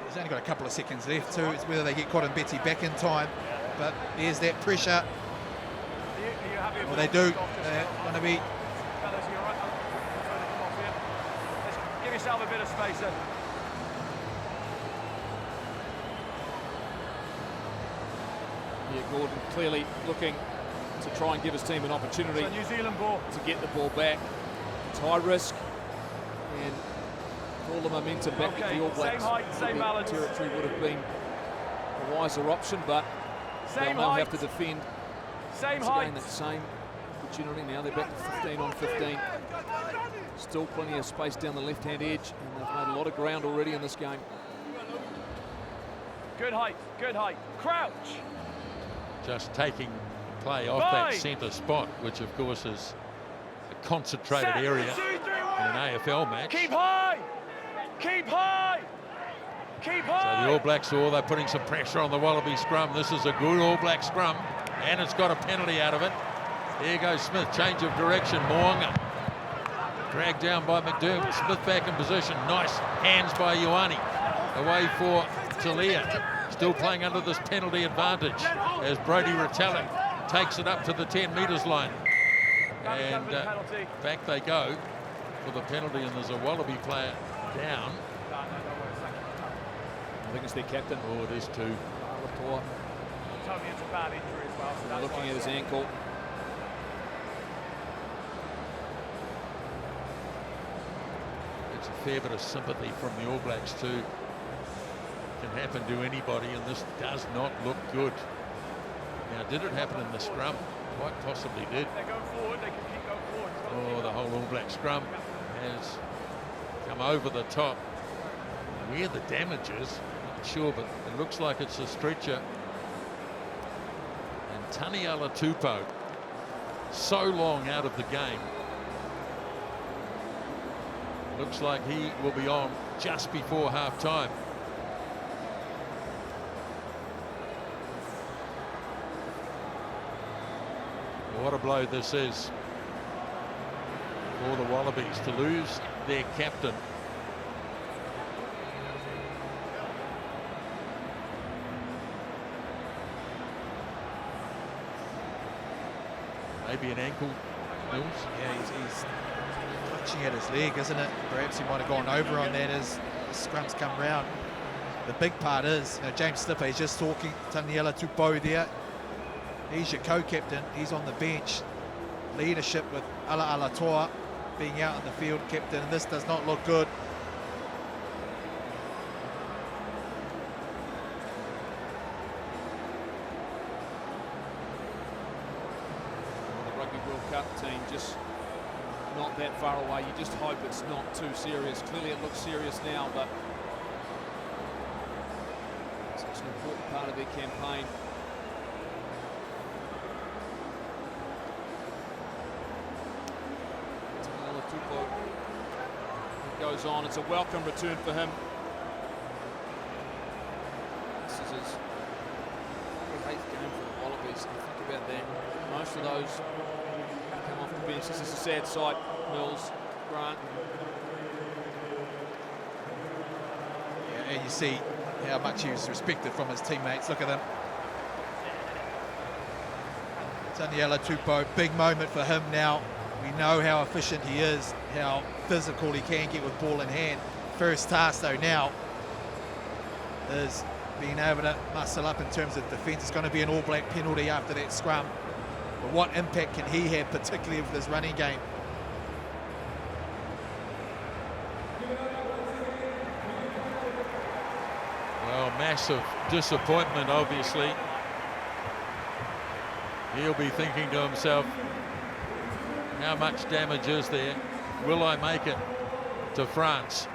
He's only got a couple of seconds left too. It's whether they get Koroibete back in time, but there's that pressure. Well, they do. They're going to be. Give yourself a bit of space then. Yeah, Gordon clearly looking to try and give his team an opportunity. It's a New Zealand ball. To get the ball back. It's high risk and all the momentum back to the All Blacks. Same height, same balance. Territory would have been a wiser option, but they'll now have to defend. Same Once height. again, that same opportunity. Now they're back to 15 on 15. Still plenty of space down the left-hand edge, and they've made a lot of ground already in this game. Good height, good height. Crouch. Just taking play off that centre spot, which of course is a concentrated area in an AFL match. Keep high. Keep high. Keep high. So the All Blacks, they're putting some pressure on the Wallaby scrum. This is a good All Black scrum, and it's got a penalty out of it. There goes Smith, change of direction. Mo'unga dragged down by McDermott. Smith back in position. Nice hands by Ioane. Away for Talia. Still playing under this penalty advantage as Brodie Retallick takes it up to the 10 metres line. And back they go for the penalty, and there's a Wallaby player down. I think it's their captain. Oh, it is too. Looking at his ankle. It's a fair bit of sympathy from the All Blacks too. Can happen to anybody, and this does not look good. Now, did it happen in the scrum? Quite possibly did. They go forward, they can keep going forward. Oh, the whole All Black scrum has come over the top. Where the damage is, not sure, but it looks like it's a stretcher. And Taniela Tupou, so long out of the game. Looks like he will be on just before half time. What a blow this is for the Wallabies to lose their captain. Maybe an ankle, Mills. Yeah, he's clutching at his leg, isn't it? Perhaps he might have gone over on that as the scrums come round. The big part is, James Slipper is just talking Taniela Tupou there. He's your co-captain. He's on the bench. Leadership with Ala Alatoa being out in the field captain, and this does not look good. The Rugby World Cup team just not that far away. You just hope it's not too serious. Clearly it looks serious now, but it's such an important part of their campaign. It goes on. It's a welcome return for him. This is his 8th game for the Wallabies. Think about that. Most of those come off the bench. This is a sad sight. Mills, Grant. Yeah, and you see how much he was respected from his teammates. Look at them. Taniela Tupou, big moment for him now. We know how efficient he is, how physical he can get with ball in hand. First task though now is being able to muscle up in terms of defence. It's going to be an All Black penalty after that scrum. But what impact can he have, particularly with his running game? Well, massive disappointment, obviously. He'll be thinking to himself, how much damage is there? Will I make it to France?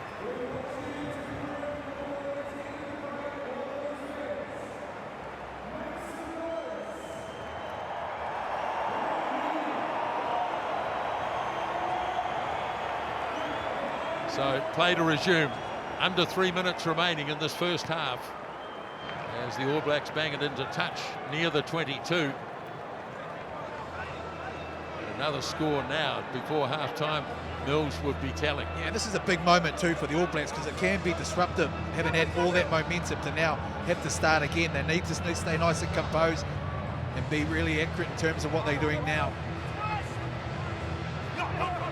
So play to resume. Under 3 minutes remaining in this first half as the All Blacks bang it into touch near the 22. Another score now before half-time, Mills would be telling. Yeah, this is a big moment too for the All Blacks because it can be disruptive, having had all that momentum to now have to start again. They need to stay nice and composed and be really accurate in terms of what they're doing now.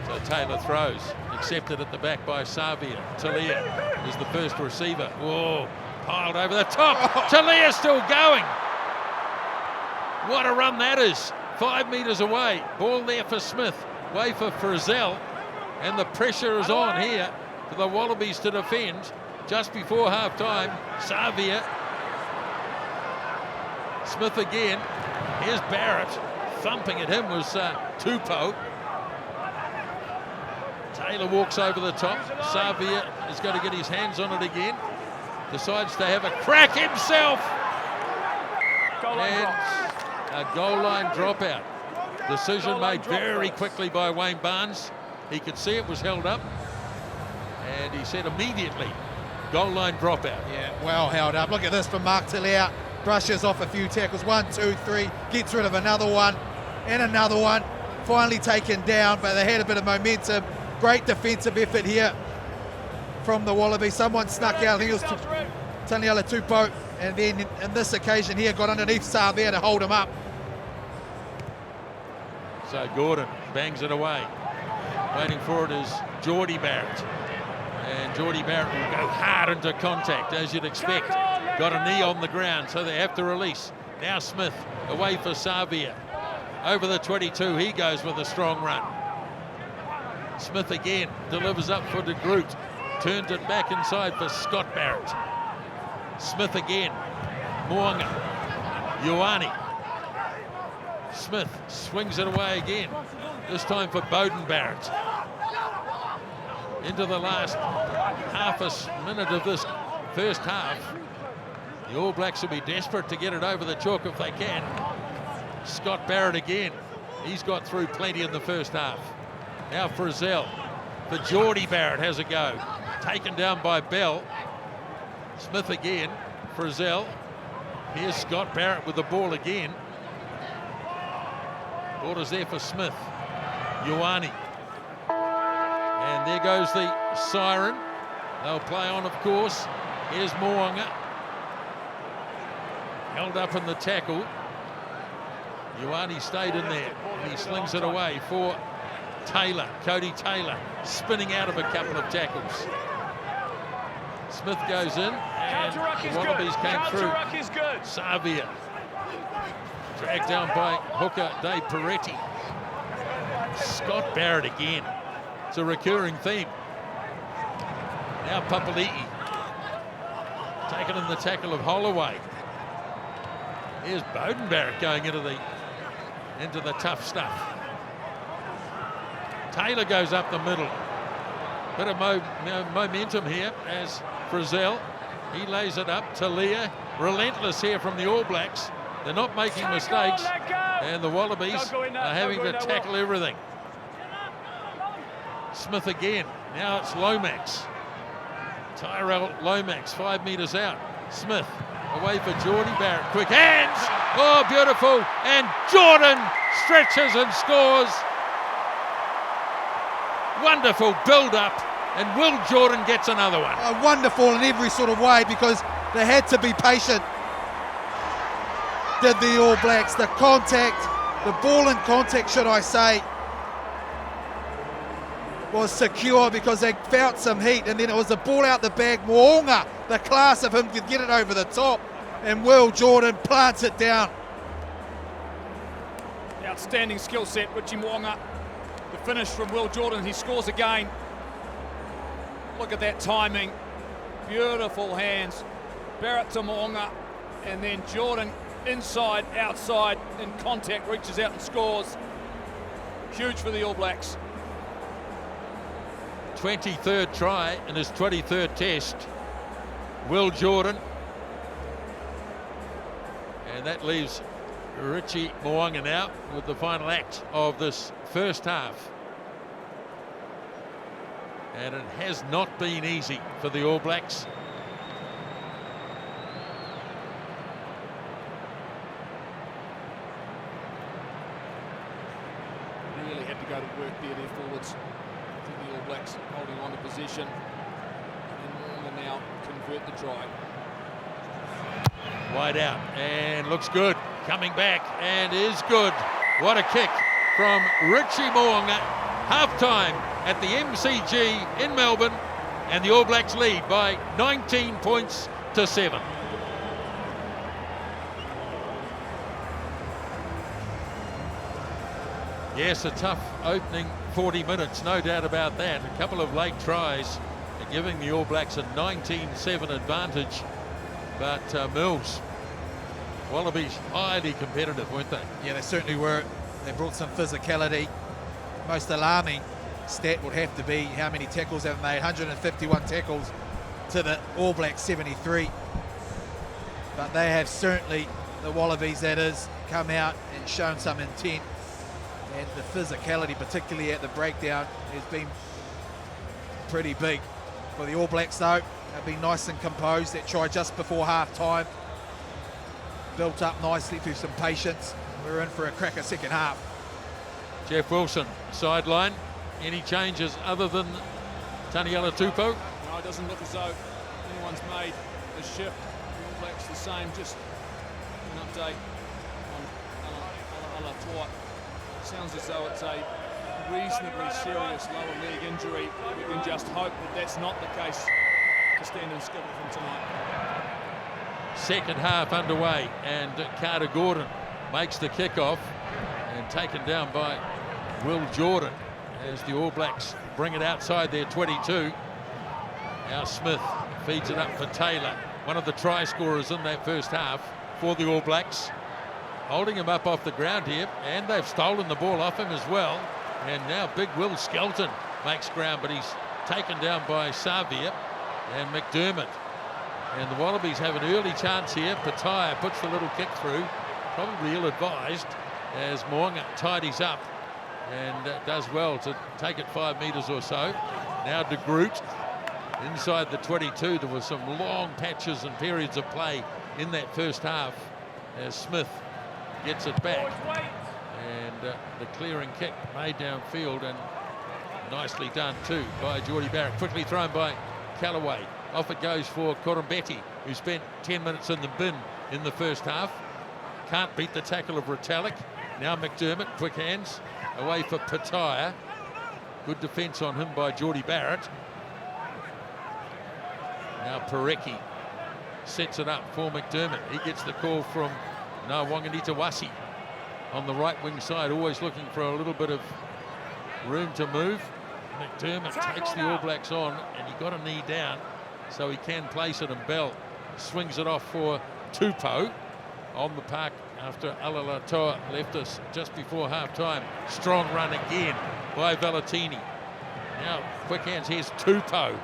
So Taylor throws, accepted at the back by Savia. Talia is the first receiver. Whoa, piled over the top. Talia still going. What a run that is. 5 metres away, ball there for Smith, way for Frizzell, and the pressure is on here for the Wallabies to defend just before half-time. Savia, Smith again, here's Barrett, thumping at him was Tupou. Taylor walks over the top, Savia is going to get his hands on it again, decides to have a crack himself, and a goal line dropout. Decision made very quickly by Wayne Barnes. He could see it was held up, and he said immediately, goal line dropout. Yeah, well held up. Look at this from Mark Talia. Brushes off a few tackles. 1, 2, 3. Gets rid of another one and another one. Finally taken down, but they had a bit of momentum. Great defensive effort here from the Wallabies. Someone snuck out. I think it was Taniela Tupou, and then in this occasion here got underneath Saar there to hold him up. So Gordon bangs it away. Waiting for it is Geordie Barrett. And Geordie Barrett will go hard into contact, as you'd expect. Got a knee on the ground, so they have to release. Now Smith away for Savia. Over the 22, he goes with a strong run. Smith again delivers up for De Groot. Turns it back inside for Scott Barrett. Smith again. Moanga. Ioane. Smith swings it away again. This time for Beauden Barrett. Into the last half a minute of this first half. The All Blacks will be desperate to get it over the chalk if they can. Scott Barrett again. He's got through plenty in the first half. Now Frizzell. For Geordie Barrett has a go. Taken down by Bell. Smith again. Frizzell. Here's Scott Barrett with the ball again. Ball is there for Smith. Ioane. And there goes the siren. They'll play on, of course. Here's Moanga. Held up in the tackle. Ioane stayed in there. He slings it away for Taylor. Cody Taylor spinning out of a couple of tackles. Smith goes in, and the Wallabies came through. Savia dragged down by hooker Dave Peretti. Scott Barrett again. It's a recurring theme. Now Papali'i. Taken in the tackle of Holloway. Here's Beauden Barrett going into the tough stuff. Taylor goes up the middle. Bit of momentum here as Frizzell. He lays it up. Talia, relentless here from the All Blacks. They're not making mistakes, and the Wallabies are having to tackle everything. Smith again. Now it's Lomax. Tyrell Lomax, 5 metres out. Smith away for Geordie Barrett. Quick hands. Oh, beautiful. And Jordan stretches and scores. Wonderful build-up. And Will Jordan gets another one. Wonderful in every sort of way, because they had to be patient. Did the All Blacks. The contact, the ball in contact, should I say, was secure because they felt some heat, and then it was the ball out the bag. Moanga, the class of him, could get it over the top, and Will Jordan plants it down. Outstanding skill set, Richie Moanga. The finish from Will Jordan, he scores again. Look at that timing. Beautiful hands. Barrett to Moanga, and then Jordan inside, outside, in contact, reaches out and scores. Huge for the All Blacks. 23rd try in his 23rd test. Will Jordan. And that leaves Richie Moanga now with the final act of this first half. And it has not been easy for the All Blacks. Really had to go to work there, their forwards. I think the All Blacks holding on to possession. And Moanga now convert the try. Wide out and looks good. Coming back and is good. What a kick from Richie Moanga. Half-time at the MCG in Melbourne, and the All Blacks lead by 19 points to 7. Yes, a tough opening 40 minutes, no doubt about that. A couple of late tries are giving the All Blacks a 19-7 advantage, but Mills, Wallabies highly competitive, weren't they? Yeah, they certainly were. They brought some physicality. Most alarming stat would have to be how many tackles they've made. 151 tackles to the All Blacks 73. But they have certainly, the Wallabies that is, come out and shown some intent. And the physicality, particularly at the breakdown, has been pretty big. For the All Blacks, though, have been nice and composed. That try just before half-time built up nicely through some patience. We're in for a cracker second half. Jeff Wilson, sideline. Any changes other than Taniela Tupou? No, it doesn't look as though anyone's made the shift. All Blacks the same, just an update on Alatoa. Sounds as though it's a reasonably serious lower leg injury. We can just hope that that's not the case to stand and skipper from tonight. Second half underway, and Carter Gordon makes the kickoff and taken down by Will Jordan as the All Blacks bring it outside their 22. Now Smith feeds it up for Taylor, one of the try scorers in that first half for the All Blacks. Holding him up off the ground here, and they've stolen the ball off him as well. And now big Will Skelton makes ground, but he's taken down by Savia and McDermott. And the Wallabies have an early chance here. Pataya puts the little kick through, probably ill-advised, as Moonga tidies up and does well to take it 5 metres or so. Now De Groot inside the 22. There were some long patches and periods of play in that first half as Smith gets it back. And the clearing kick made downfield, and nicely done too by Geordie Barrett. Quickly thrown by Callaway. Off it goes for Koroibete, who spent 10 minutes in the bin in the first half. Can't beat the tackle of Retallick. Now McDermott, quick hands, away for Pataya. Good defence on him by Geordie Barrett. Now Parecki sets it up for McDermott. He gets the call from Wanganitawasi on the right wing side, always looking for a little bit of room to move. McDermott takes the All Blacks on, and he got a knee down, so he can place it, and Bell swings it off for Tupou on the park after Alatoa left us just before half-time. Strong run again by Valentini. Now quick hands, here's Tupou.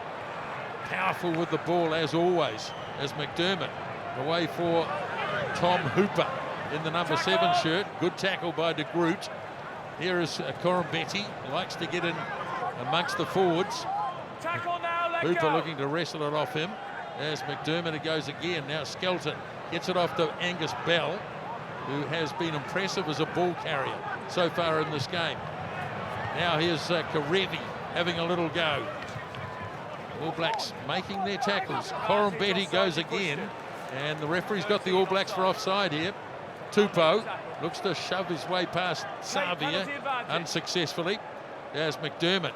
Powerful with the ball as always, as McDermott away for Tom Hooper in the number 7 shirt. Good tackle by De Groot. Here is Koroibete, likes to get in amongst the forwards. Hooper looking to wrestle it off him. As McDermott, it goes again. Now Skelton gets it off to Angus Bell, who has been impressive as a ball carrier so far in this game. Now here's Karevi having a little go. All Blacks making their tackles. Koroibete goes again, and the referee's got the All Blacks for offside here. Tupou looks to shove his way past Savia unsuccessfully. There's McDermott.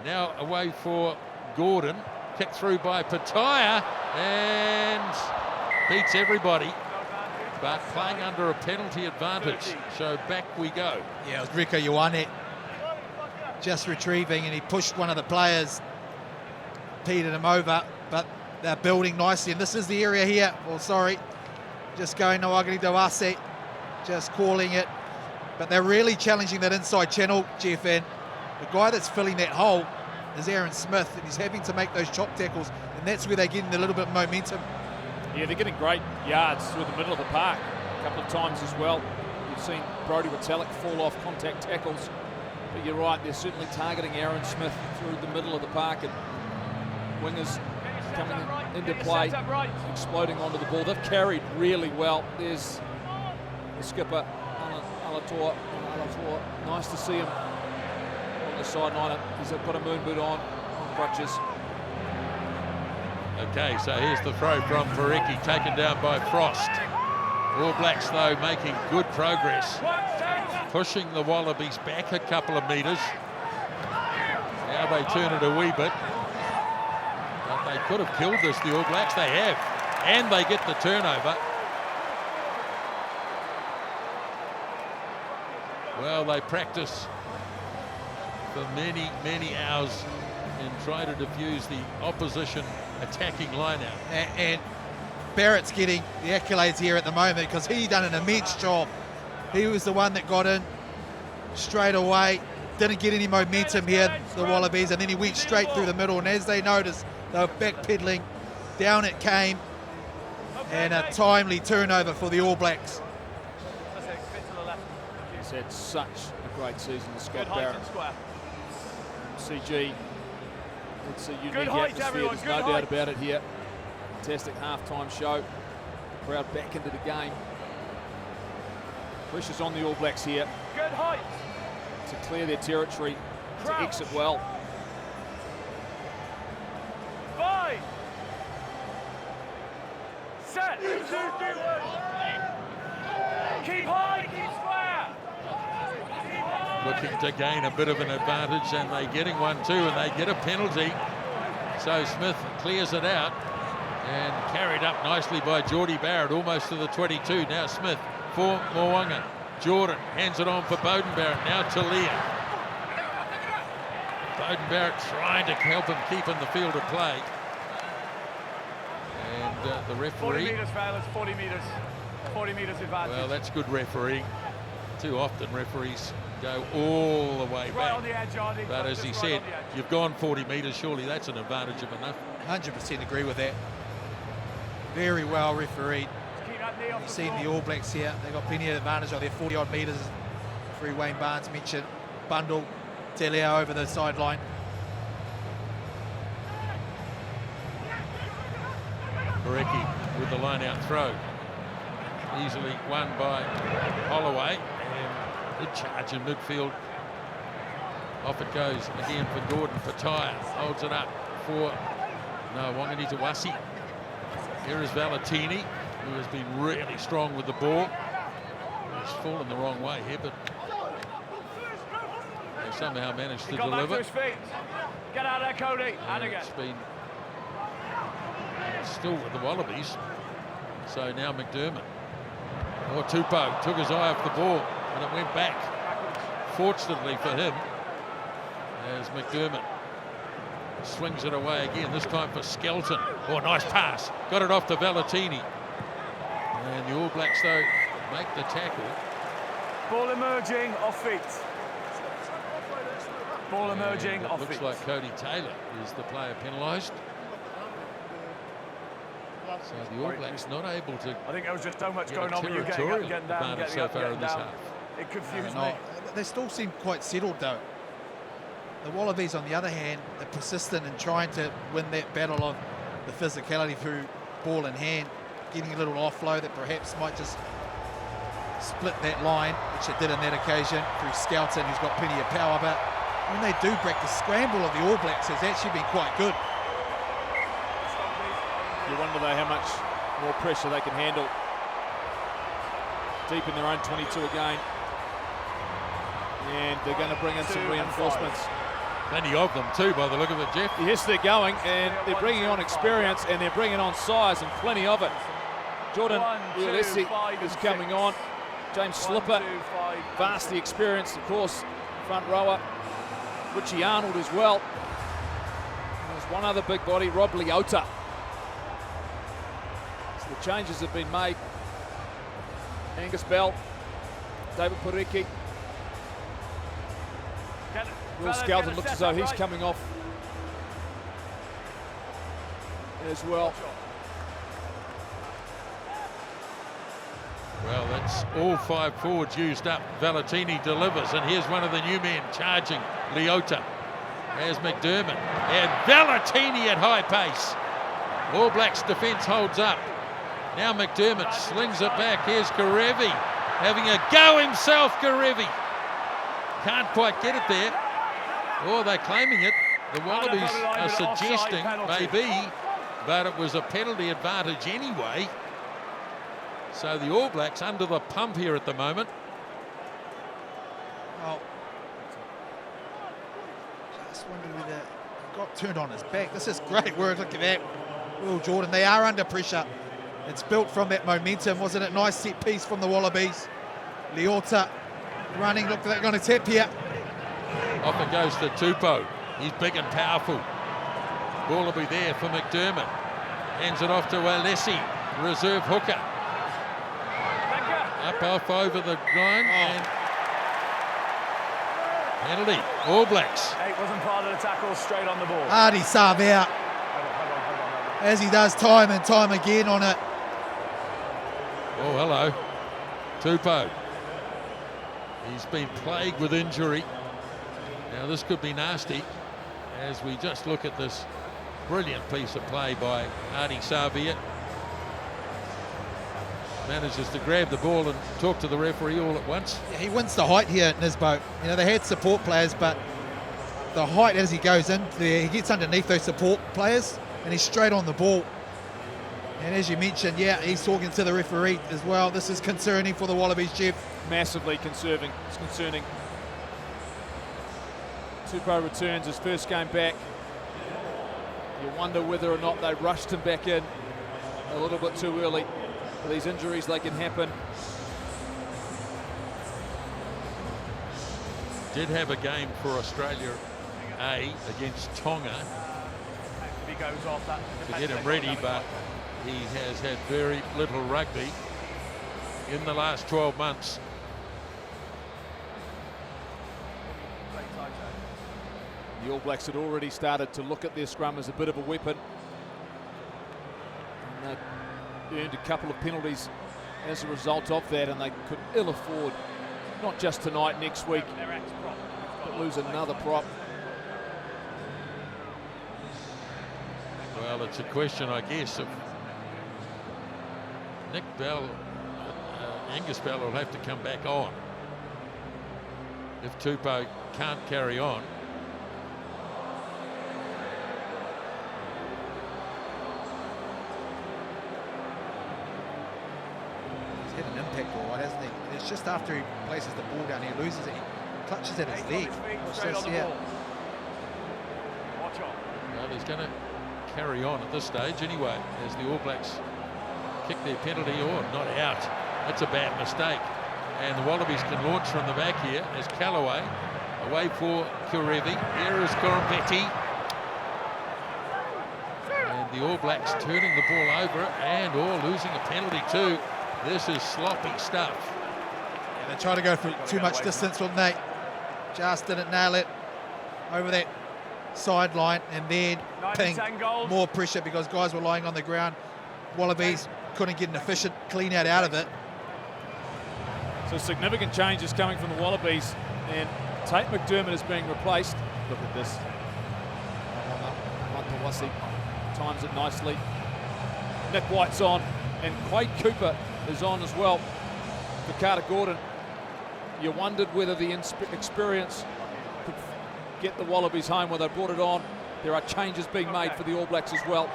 Now away for Gordon. Kicked through by Pataya and beats everybody, but playing under a penalty advantage. So back we go. Yeah, it was Rico Ioane just retrieving, and he pushed one of the players, petered him over, but they're building nicely. And this is the area here. Oh, sorry. Just going Wanganitawasi, just calling it. But they're really challenging that inside channel, Jeff, and the guy that's filling that hole is Aaron Smith, and he's having to make those chop tackles, and that's where they're getting a little bit of momentum. Yeah, they're getting great yards through the middle of the park a couple of times as well. You've seen Brodie Retallick fall off contact tackles, but you're right, they're certainly targeting Aaron Smith through the middle of the park, and wingers coming into play, exploding onto the ball. They've carried really well. There's the skipper, Alatoa. Nice to see him on the sideline. He's got a moon boot on crutches. Okay, so here's the throw from Parecki, taken down by Frost. All Blacks, though, making good progress, pushing the Wallabies back a couple of metres. Now they turn it a wee bit. But they could have killed this, the All Blacks. They have. And they get the turnover. Well, they practice for many, many hours in trying to defuse the opposition attacking line-out. And Barrett's getting the accolades here at the moment because he done an immense job. He was the one that got in straight away, didn't get any momentum here, the Wallabies, and then he went straight through the middle, and as they noticed, they were backpedaling, down it came, and a timely turnover for the All Blacks. He's had such a great season, Scott Barrett. MCG, it's a unique atmosphere, there's no doubt about it here. Fantastic halftime show. The crowd back into the game. Pressure's on the All Blacks here. Good height. To clear their territory, to exit well. set. Keep high, keep square. Looking to gain a bit of an advantage, and they're getting one too, and they get a penalty. So Smith clears it out and carried up nicely by Geordie Barrett, almost to the 22. Now Smith for Mo'unga. Jordan hands it on for Bowden Barrett, now to Leah. Bowden Barrett trying to help him keep in the field of play. And the 40 referee... metres, fellas, 40 metres. 40 metres advantage. Well, that's good refereeing. Too often referees go all the way Right back. on the edge, Arnie. But as he Just said, right on the edge. you've gone 40 metres, surely that's an advantage of enough. 100% agree with that. Very well refereed. Just keep that knee off You've the seen floor. the All Blacks here. They've got plenty of advantage on their 40-odd metres. Free Wayne Barnes mentioned. Bundle, Taniela over the sideline. Marika with the line-out throw. Easily won by Holloway. And good charge in midfield. Off it goes again for Gordon. Fataya holds it up for Wangani Tawasi. Here is Valentini, who has been really strong with the ball. He's fallen the wrong way here, but they somehow managed to He got back to deliver. his feet. Get out of there, Cody. And again. It's been still with the Wallabies. So now McDermott. Or Tupou took his eye off the ball and it went back. Fortunately for him, as McDermott swings it away again, this time for Skelton. Oh, nice pass. Got it off to Valentini. And the All Blacks, though, make the tackle. Ball emerging off feet. Ball emerging And it off looks feet. like Cody Taylor is the player penalised. So the All Blacks not able to I think there was just so much get going a on with you getting up, territorial getting down, advantage getting so up, far getting in this down. half. It confused No, me. they still seem quite settled though. The Wallabies, on the other hand, are persistent in trying to win that battle of the physicality through ball in hand, getting a little offload that perhaps might just split that line, which it did on that occasion through Skelton, who's got plenty of power. But when they do break, the scramble of the All Blacks has actually been quite good. You wonder though how much more pressure they can handle deep in their own 22 again. And they're going to bring in some reinforcements. Plenty of them too, by the look of it, Jeff. Yes, they're going, and they're bringing on experience, and they're bringing on size, and plenty of it. Jordan Uelese is coming on. James Slipper, vastly experienced, of course, front rower. Richie Arnold as well. There's one other big body, Rob Leota. So the changes have been made. Angus Bell, David Pariki. Will Skelton looks as though he's coming off as well. Well, that's all five forwards used up. Valentini delivers, and here's one of the new men charging, Leota. There's McDermott, and Valentini at high pace. All Blacks defence holds up. Now McDermott slings it back. Here's Koroibete having a go himself, Koroibete. Can't quite get it there. Oh, they're claiming it. The Wallabies are suggesting maybe, but it was a penalty advantage anyway. So the All Blacks under the pump here at the moment. Well, just wondering whether he got turned on his back. This is great work. Look at that. Will Jordan, they are under pressure. It's built from that momentum. Wasn't it? Nice set piece from the Wallabies. Leota running. Look, they're going to tap here. Off it goes to Tupou. He's big and powerful. Ball will be there for McDermott. Hands it off to Uelese, reserve hooker. Up off over the line and penalty. All Blacks. Eight wasn't part of the tackle, straight on the ball. Hardy Sav out, as he does time and time again on it. Oh, hello. Tupou. He's been plagued with injury. Now this could be nasty as we just look at this brilliant piece of play by Adi Savia. Manages to grab the ball and talk to the referee all at once. Yeah, he wins the height here at Nisbo. You know, they had support players, but the height as he goes in there, he gets underneath those support players and he's straight on the ball. And as you mentioned, yeah, he's talking to the referee as well. This is concerning for the Wallabies, Jeff. Massively concerning. It's concerning. Tupou returns his first game back. You wonder whether or not they rushed him back in a little bit too early. For these injuries, they can happen. Did have a game for Australia A against Tonga If he goes off that, to get him ready, but he has had very little rugby in the last 12 months. The All Blacks had already started to look at their scrum as a bit of a weapon. And they earned a couple of penalties as a result of that, and they could ill afford, not just tonight, next week, but lose another prop. Well, it's a question, I guess, of Nick Bell, Angus Bell will have to come back on if Tupou can't carry on. He's had an impact all right, hasn't he? And it's just after he places the ball down, he loses it. He clutches at his leg. It's just, yeah. Watch on. Well, he's going to carry on at this stage anyway, as the All Blacks kick their penalty, or not out. That's a bad mistake. And the Wallabies can launch from the back here as Callaway away for Koroibete. Here is Koroibete. And the All Blacks turning the ball over and losing a penalty too. This is sloppy stuff. Yeah, they try to go for too much distance from Nate. Just didn't nail it over that sideline, and then ping, more pressure because guys were lying on the ground. Wallabies couldn't get an efficient clean out of it. So significant changes coming from the Wallabies, and Tate McDermott is being replaced. Look at this. Montawasi times it nicely. Nick White's on, and Quade Cooper is on as well for Carter Gordon. You wondered whether the experience could get the Wallabies home when they brought it on. There are changes being made for the All Blacks as well.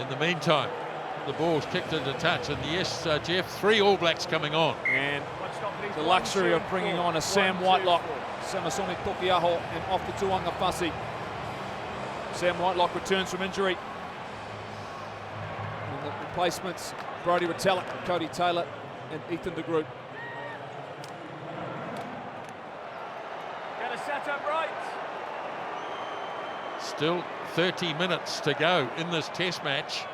In the meantime, the ball's kicked into touch, and yes, Jeff, 3 All Blacks coming on. And the luxury of bringing on a Sam Whitelock, Samasoni Tokiaho, and off the Tuanga Fasi. Sam Whitelock returns from injury. And the replacements, Brodie Retallick, Cody Taylor, and Ethan de Groot. Get a set up right. Still 30 minutes to go in this test match.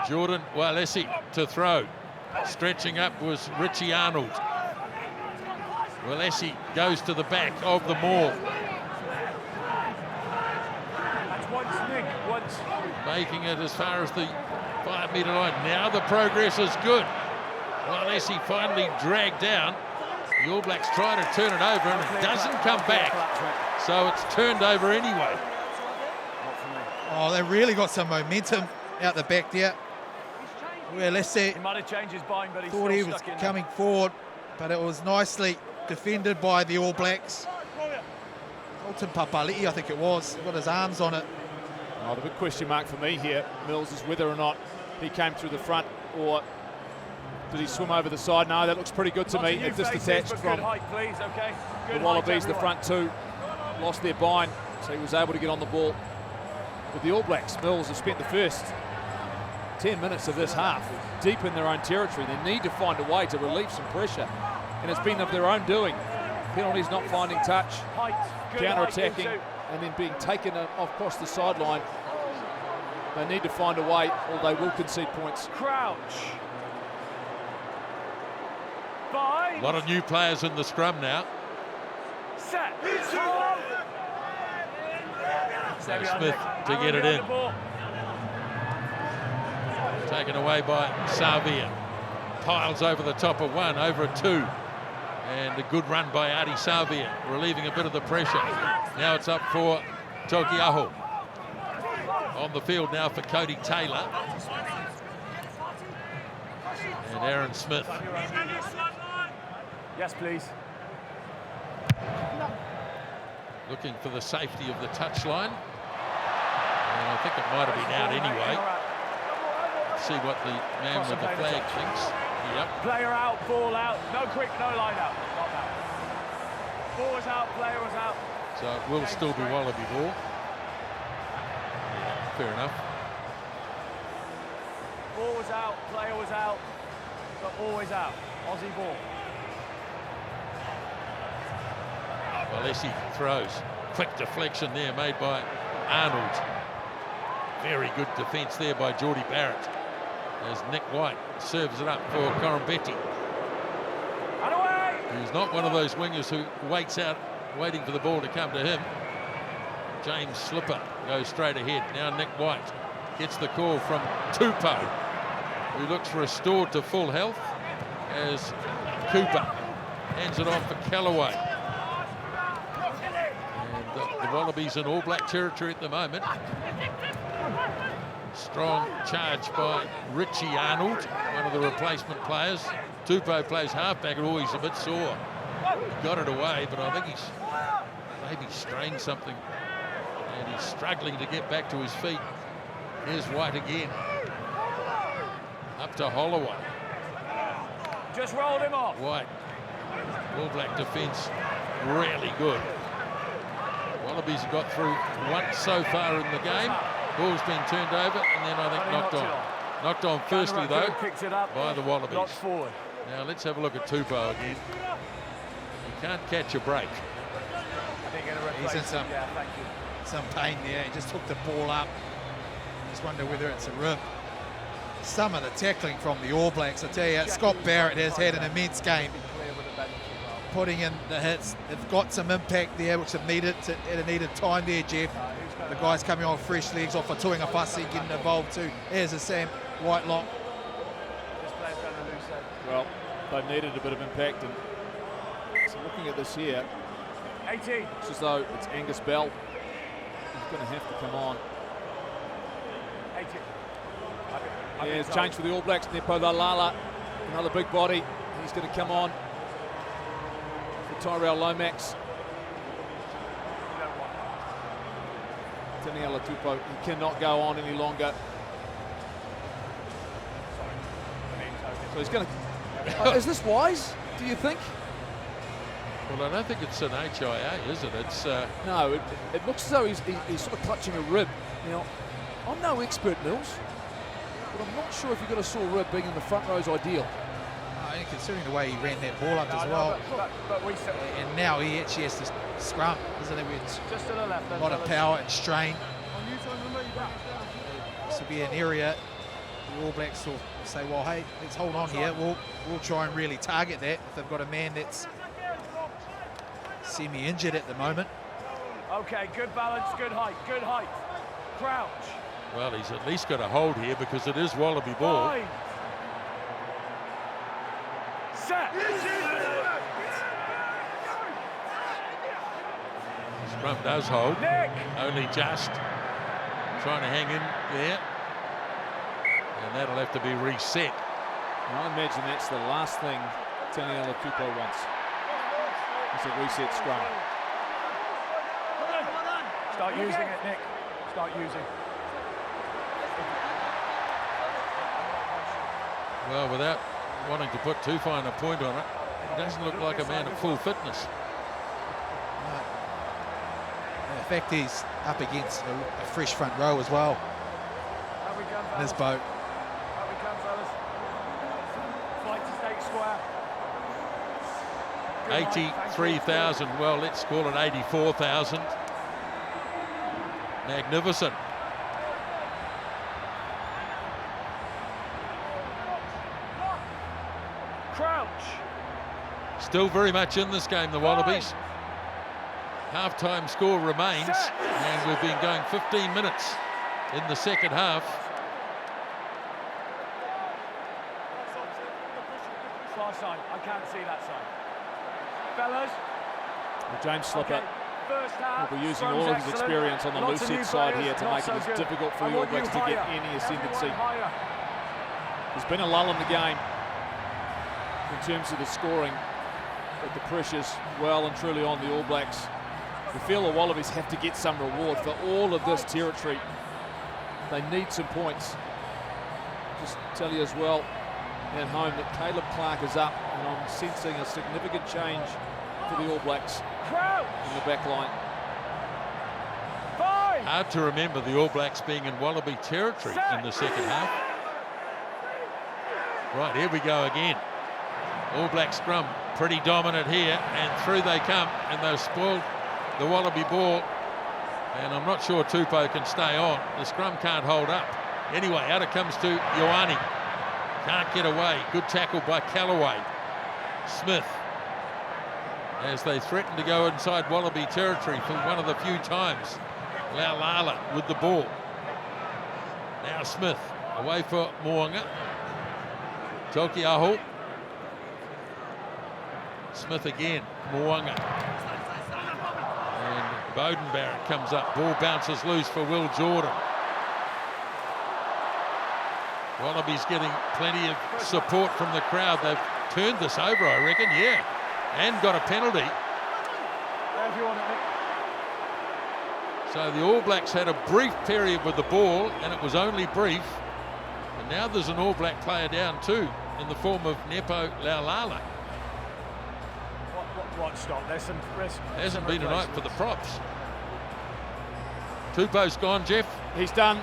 Jordan Walesi to throw. Stretching up was Richie Arnold. Walesi goes to the back of the maul. That's once, Nick, once. Making it as far as the 5-metre line. Now the progress is good. Walesi finally dragged down. The All Blacks try to turn it over, and it doesn't come back. So it's turned over anyway. Oh, they really got some momentum out the back there. Well, let's say, He might have changed his bind, but he's thought still he was stuck in coming forward, but it was nicely defended by the All Blacks. Colton Papali'i, I think it was, got his arms on it. Oh, the big question mark for me here, Mills, is whether or not he came through the front, or did he swim over the side? No, that looks pretty good to me. They've just detached from the Wallabies. The front two lost their bind, so he was able to get on the ball. With the All Blacks, Mills have spent the first 10 minutes of this half deep in their own territory. They need to find a way to relieve some pressure, and it's been of their own doing. Penalties not finding touch, counter-attacking, and then being taken across the sideline. They need to find a way, or they will concede points. Crouch. A lot of new players in the scrum now. Set. Smith to get it in. Taken away by Savia. Piles over the top of one, over a 2. And a good run by Adi Savia, relieving a bit of the pressure. Now it's up for Tokiaho. On the field now for Cody Taylor. And Aaron Smith. Yes, please. looking for the safety of the touchline. And I think it might have been out anyway. Let's see what the man with the flag thinks. Yep. Player out, ball out. No quick, no line out. Not that. Ball was out, player was out. So it will still be Wallaby ball. Yeah, fair enough. Ball was out, player was out. So always out. Aussie ball. Valesi throws. Quick deflection there made by Arnold. Very good defence there by Geordie Barrett. As Nick White serves it up for Koroibete. He's not one of those wingers who waits out, waiting for the ball to come to him. James Slipper goes straight ahead. Now Nick White gets the call from Tupou, who looks restored to full health, as Cooper hands it off for Callaway. And the Wallabies in All Black territory at the moment. Strong charge by Richie Arnold, one of the replacement players. Tupou plays halfback and always a bit sore. He got it away, but I think he's maybe strained something and he's struggling to get back to his feet. Here's White again. Up to Holloway. Just rolled him off. White. All Black defence really good. Wallabies have got through once so far in the game. Ball's been turned over and then I think knocked on. Knocked on firstly though by the Wallabies. Now let's have a look at Tupou again. He can't catch a break. He's in some pain there. He just took the ball up. Just wonder whether it's a rib. Some of the tackling from the All Blacks, I tell you, Scott Barrett has had an immense game. Putting in the hits. They've got some impact there, which have needed time there, Jeff. The guys coming on fresh legs off for Tuinga Fussy getting involved too, as a Sam Whitelock. Well, they've needed a bit of impact, and so looking at this here, 18. It's as though it's Angus Bell who's going to have to come on. 18. Yeah, it's changed for the All Blacks. Nepo Lalala, another big body. He's going to come on for Tyrell Lomax. Taniela Tupou, he cannot go on any longer. So he's going to... is this wise, do you think? Well, I don't think it's an HIA, is it? It's no, it looks as though he's sort of clutching a rib. Now, I'm no expert, Mills, but I'm not sure if you've got a sore rib being in the front row is ideal. And considering the way he ran that ball up as well, and now he actually has to scrum, isn't it? It's just to the left. A lot of power and strain. This will be an area the All Blacks will say, well, hey, let's hold on here. We'll try and really target that if they've got a man that's semi-injured at the moment. Okay, good balance, good height, crouch. Well, he's at least got a hold here because it is Wallaby ball. Fine. Set. Scrum does hold. Nick. Only just. Trying to hang in there. And that'll have to be reset. I imagine that's the last thing Taniela Tupou wants. It's a reset scrum. Start using it, Nick. Start using. Well, without wanting to put too fine a point on it, it doesn't look like a man at full fitness. In fact, he's up against a fresh front row as well. In his boat. Up we come, fellas. Flight to stake square. 83,000, well, let's call it 84,000. Magnificent. Crouch. Still very much in this game, the Wallabies. Half-time score remains, and we've been going 15 minutes in the second half. Far side, I can't see that side. Fellas. Well, James Slipper will be using scrum's all of his excellent. experience on the Lots loose of head new side players, here to not make so it as good. difficult for I the All want you Blacks to get higher. any ascendancy. Everyone higher. There's been a lull in the game in terms of the scoring, but the pressure's well and truly on the All Blacks. You feel the Wallabies have to get some reward for all of this territory. They need some points. Just tell you as well at home that Caleb Clark is up, and I'm sensing a significant change for the All Blacks in the back line. Hard to remember the All Blacks being in Wallaby territory in the second half. Right, here we go again. All Black scrum pretty dominant here, and through they come, and they've spoiled the Wallaby ball, and I'm not sure Tupou can stay on. The scrum can't hold up. Anyway, out it comes to Ioane. Can't get away. Good tackle by Callaway. Smith, as they threaten to go inside Wallaby territory for one of the few times. Laulala with the ball. Now Smith away for Mo'unga. Taukei'aho. Smith again. Mo'unga. And Beauden Barrett comes up. Ball bounces loose for Will Jordan. Wallabies getting plenty of support from the crowd. They've turned this over, I reckon, yeah. And got a penalty. So the All Blacks had a brief period with the ball, and it was only brief. And now there's an All Black player down too, in the form of Nepo Laulala. What stop? There's some risk. Hasn't been a night for the props. Tupou's gone, Jeff. He's done.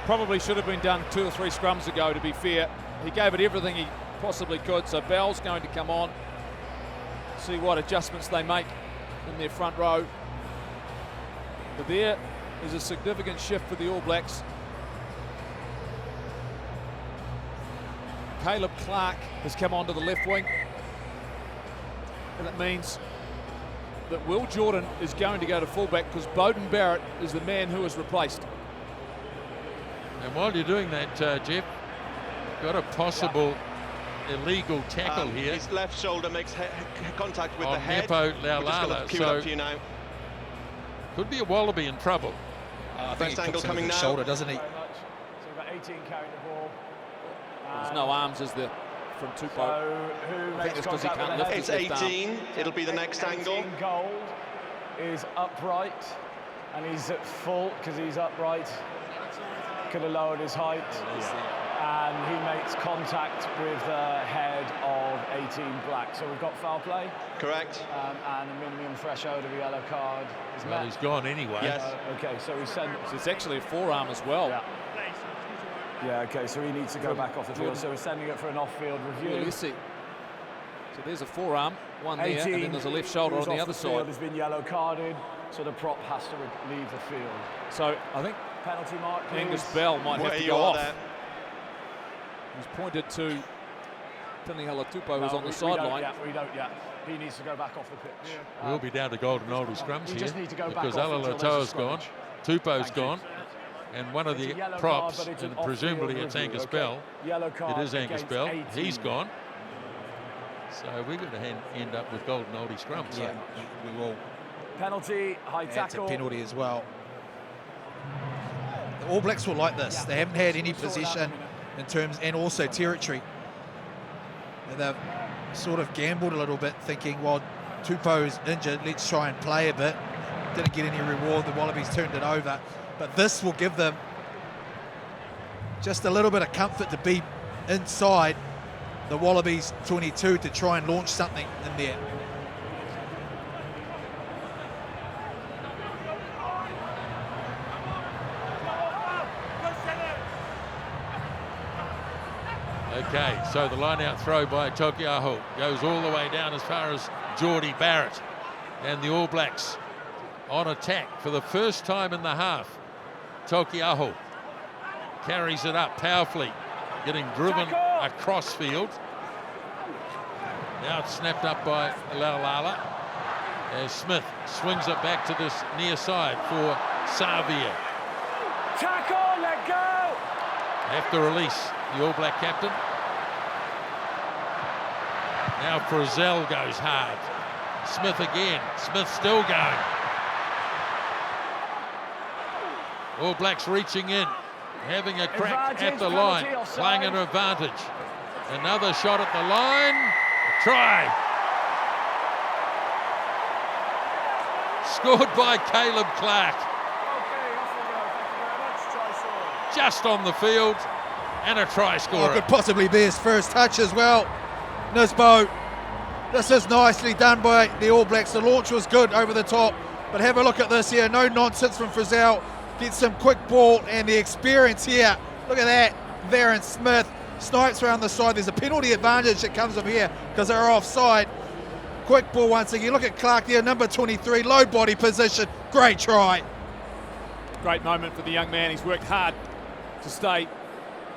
Probably should have been done 2 or 3 scrums ago, to be fair. He gave it everything he possibly could, so Bell's going to come on. See what adjustments they make in their front row. But there is a significant shift for the All Blacks. Caleb Clark has come onto the left wing. And it means that Will Jordan is going to go to fullback because Beauden Barrett is the man who is replaced. And while you're doing that, Jeff, got a possible illegal tackle here. His left shoulder makes contact with the head. Nepo Laulala, so to you now. could be a Wallaby in trouble. I think First he angle puts him coming with his now. shoulder, doesn't he? So we've got 18 carrying the ball. There's no arms, is there, from Tupou? So who I think makes it's 'cause he contact can't with the lift head? his It's left 18. It'll be the next 18 angle. gold is upright, and he's at full because he's upright. Could have lowered his height, and he makes contact with the head of 18 Black. So we've got foul play, Correct. and a minimum threshold of a yellow card is Well, met. he's gone anyway. Yes. Okay, so we send. So it's actually a forearm as well. Yeah. Yeah, okay, so he needs to go back off the field. So we're sending it for an off-field Yeah, review. let's see. So there's a forearm, one there, 18, and then there's a left shoulder who's on the off other field, side. has been yellow carded, so the prop has to leave the field. So I think Penalty mark, please. Angus Bell might have Where to you go are off. there. He's pointed to Taniela Tupou, No, who's on the we sideline. we don't yet. He needs to go back off the pitch. We'll be down to golden oldie scrums We here just need to go back because off until there's a Alalatoa's gone, scrummage. Tupou's Thank you. gone, and one of It's the a yellow props, card, but it's an and off-field presumably it's review, Angus okay. Bell. Yellow card It is Angus against Bell. 18. He's gone. So we're going to end up with golden oldie scrums. Yeah, we will. Penalty, high That's a tackle. penalty as well. The All Blacks will like this. They haven't had any possession in terms, and also territory. And they've sort of gambled a little bit, thinking, well, Tupou's injured, let's try and play a bit. Didn't get any reward. The Wallabies turned it over. But this will give them just a little bit of comfort to be inside the Wallabies 22 to try and launch something in there. Okay, so the line-out throw by Taukei'aho goes all the way down as far as Geordie Barrett. And the All Blacks on attack for the first time in the half. Taukei'aho carries it up powerfully, getting driven across field. Now it's snapped up by Laulala as Smith swings it back to this near side for Savia. Tackle, let go! Have to release the All Black captain. Now Frizzell goes hard. Smith again. Smith still going. All Blacks reaching in, having a crack Advantage, at the penalty, line, offside. playing an advantage. Another shot at the line. A try. Scored by Caleb Clark. Just on the field, and a try scorer. Could possibly be his first touch as well. Nisbo, this is nicely done by the All Blacks. The launch was good over the top, but have a look at this here. No nonsense from Frizzell. Gets some quick ball and the experience here. Look at that. Aaron Smith snipes around the side. There's a penalty advantage that comes from here because they're offside. Quick ball once again. Look at Clark here, number 23, low body position. Great try. Great moment for the young man. He's worked hard to stay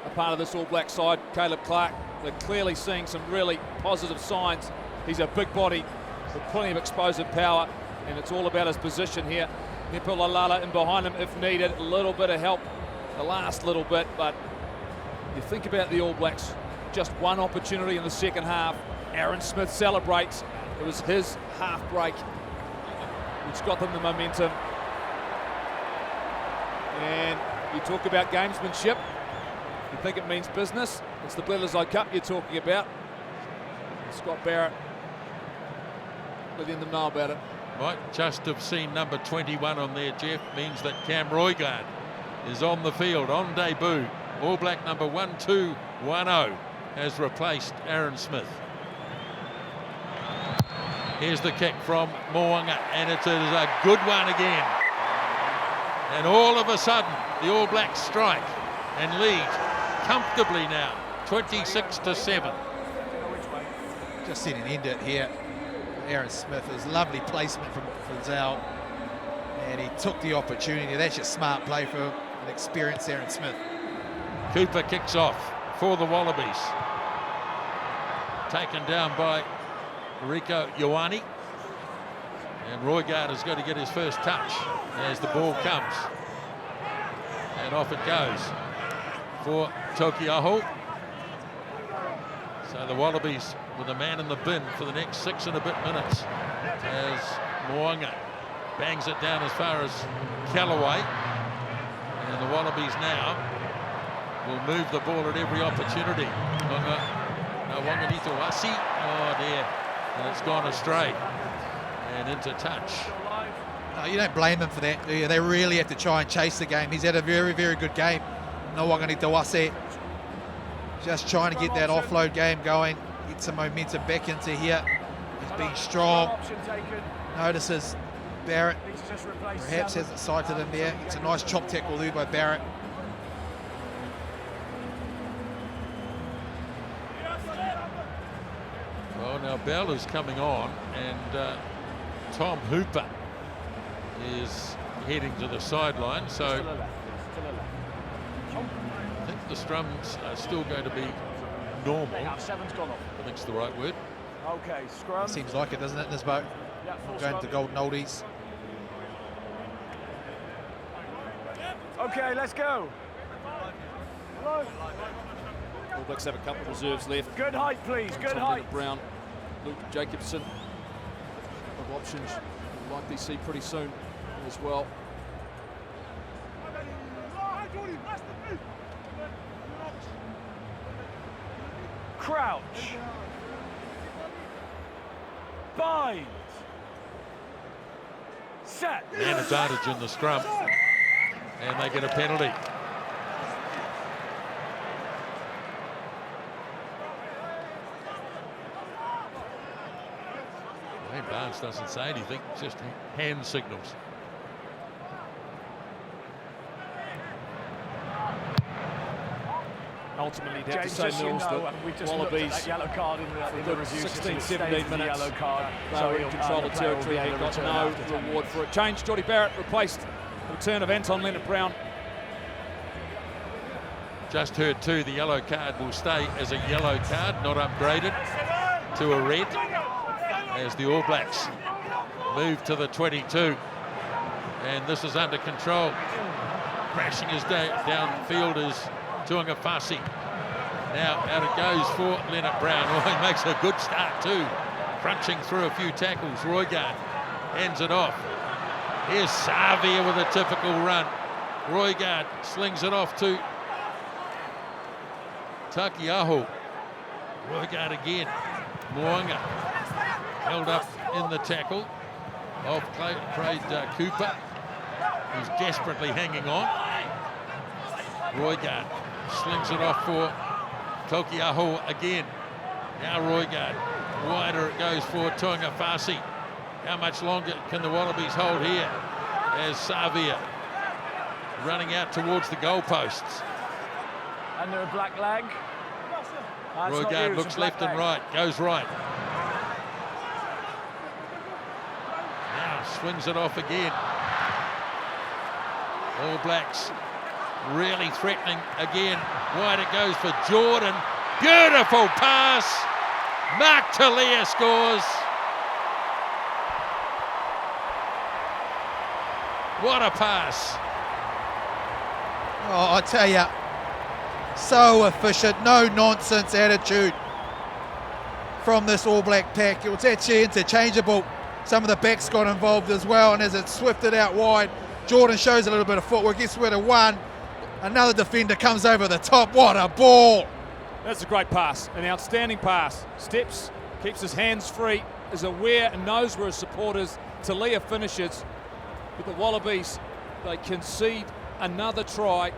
a part of this All Black side. Caleb Clark, they're clearly seeing some really positive signs. He's a big body with plenty of explosive power, and it's all about his position here. Nipulalala in behind him if needed. A little bit of help, the last little bit, but you think about the All Blacks, just one opportunity in the second half. Aaron Smith celebrates. It was his half break which got them the momentum. And you talk about gamesmanship. You think it means business. It's the Bledisloe Cup you're talking about. Scott Barrett letting them know about it. Might just have seen number 21 on there, Jeff. Means that Cam Roigard is on the field on debut. All Black number 1210 has replaced Aaron Smith. Here's the kick from Mo'unga, and it is a good one again. And all of a sudden, the All Blacks strike and lead comfortably now, 26-7. Just seen an end it here. Aaron Smith, it was a lovely placement from Frizzell, and he took the opportunity. That's just smart play for an experienced Aaron Smith. Cooper kicks off for the Wallabies. Taken down by Rico Ioane. And Roigard has got to get his first touch as the ball comes. And off it goes for Tokiaho. So the Wallabies with a man in the bin for the next 6 and a bit minutes as Mo'unga bangs it down as far as Callaway. And the Wallabies now will move the ball at every opportunity. Wanganitawasi, oh there, and it's gone astray and into touch. No, you don't blame them for that, do you? They really have to try and chase the game. He's had a very, very good game. No Wanganitawasi. Just trying to get that offload game going, get some momentum back into here. He's been strong. Notices Barrett perhaps hasn't sighted him there. It's a nice chop tackle there by Barrett. Well, now Bell is coming on, and Tom Hooper is heading to the sideline. So I think the scrums are still going to be normal. I think's the right word. Okay, scrum. Seems like it, doesn't it, in this boat? Yeah, going to Golden Oldies. Okay, let's go. Hello. All Blacks have a couple of reserves left. Good height, please. Good height. Brown, Luke Jacobson. Of options we'll likely see pretty soon as well. Crouch. Bind. Set. Man advantage in the scrum, and they get a penalty. Wayne Barnes doesn't say anything, just hand signals. Ultimately, you have to say, Mills, that Wallabies, yellow card in the review 16, 17 minutes, yellow card. they were in control of territory. They got no reward for it. Change, Jordie Barrett replaced the return of Anton Leonard-Brown. Just heard too, the yellow card will stay as a yellow card, not upgraded to a red, as the All Blacks move to the 22. And this is under control. Crashing his downfield is Tuangafasi. Now out it goes for Leonard-Brown. Oh, he makes a good start too. Crunching through a few tackles. Roigard hands it off. Here's Savia with a typical run. Roigard slings it off to Takiaho. Roigard again. Mo'unga held up in the tackle. of Craig Cooper, who's desperately hanging on. Roigard slings it off for Tokiaho again. Now Roigard, wider it goes for Tuangafasi. How much longer can the Wallabies hold here as Savia running out towards the goalposts? Under a black leg. Roigard looks left and right, goes right. Now swings it off again. All Blacks really threatening again. Wide it goes for Jordan. Beautiful pass. Mark Talia scores. What a pass. Oh, I tell you, so efficient, no nonsense attitude from this All Black pack. It was actually interchangeable. Some of the backs got involved as well, and as it swifted out wide, Jordan shows a little bit of footwork, gets rid of one. Another defender comes over the top. What a ball. That's a great pass, an outstanding pass. Steps, keeps his hands free, is aware and knows where his support is. Talia finishes, but the Wallabies, they concede another try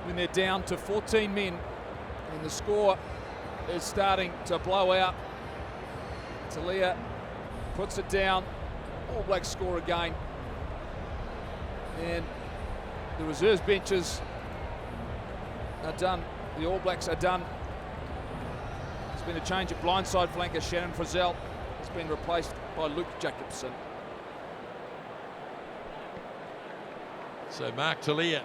when they're down to 14 men, and the score is starting to blow out. Talia puts it down. All Blacks score again, and the reserves benches are done. The All Blacks are done. There's been a change at blindside flanker. Shannon Frizzell has been replaced by Luke Jacobson. So Mark Talia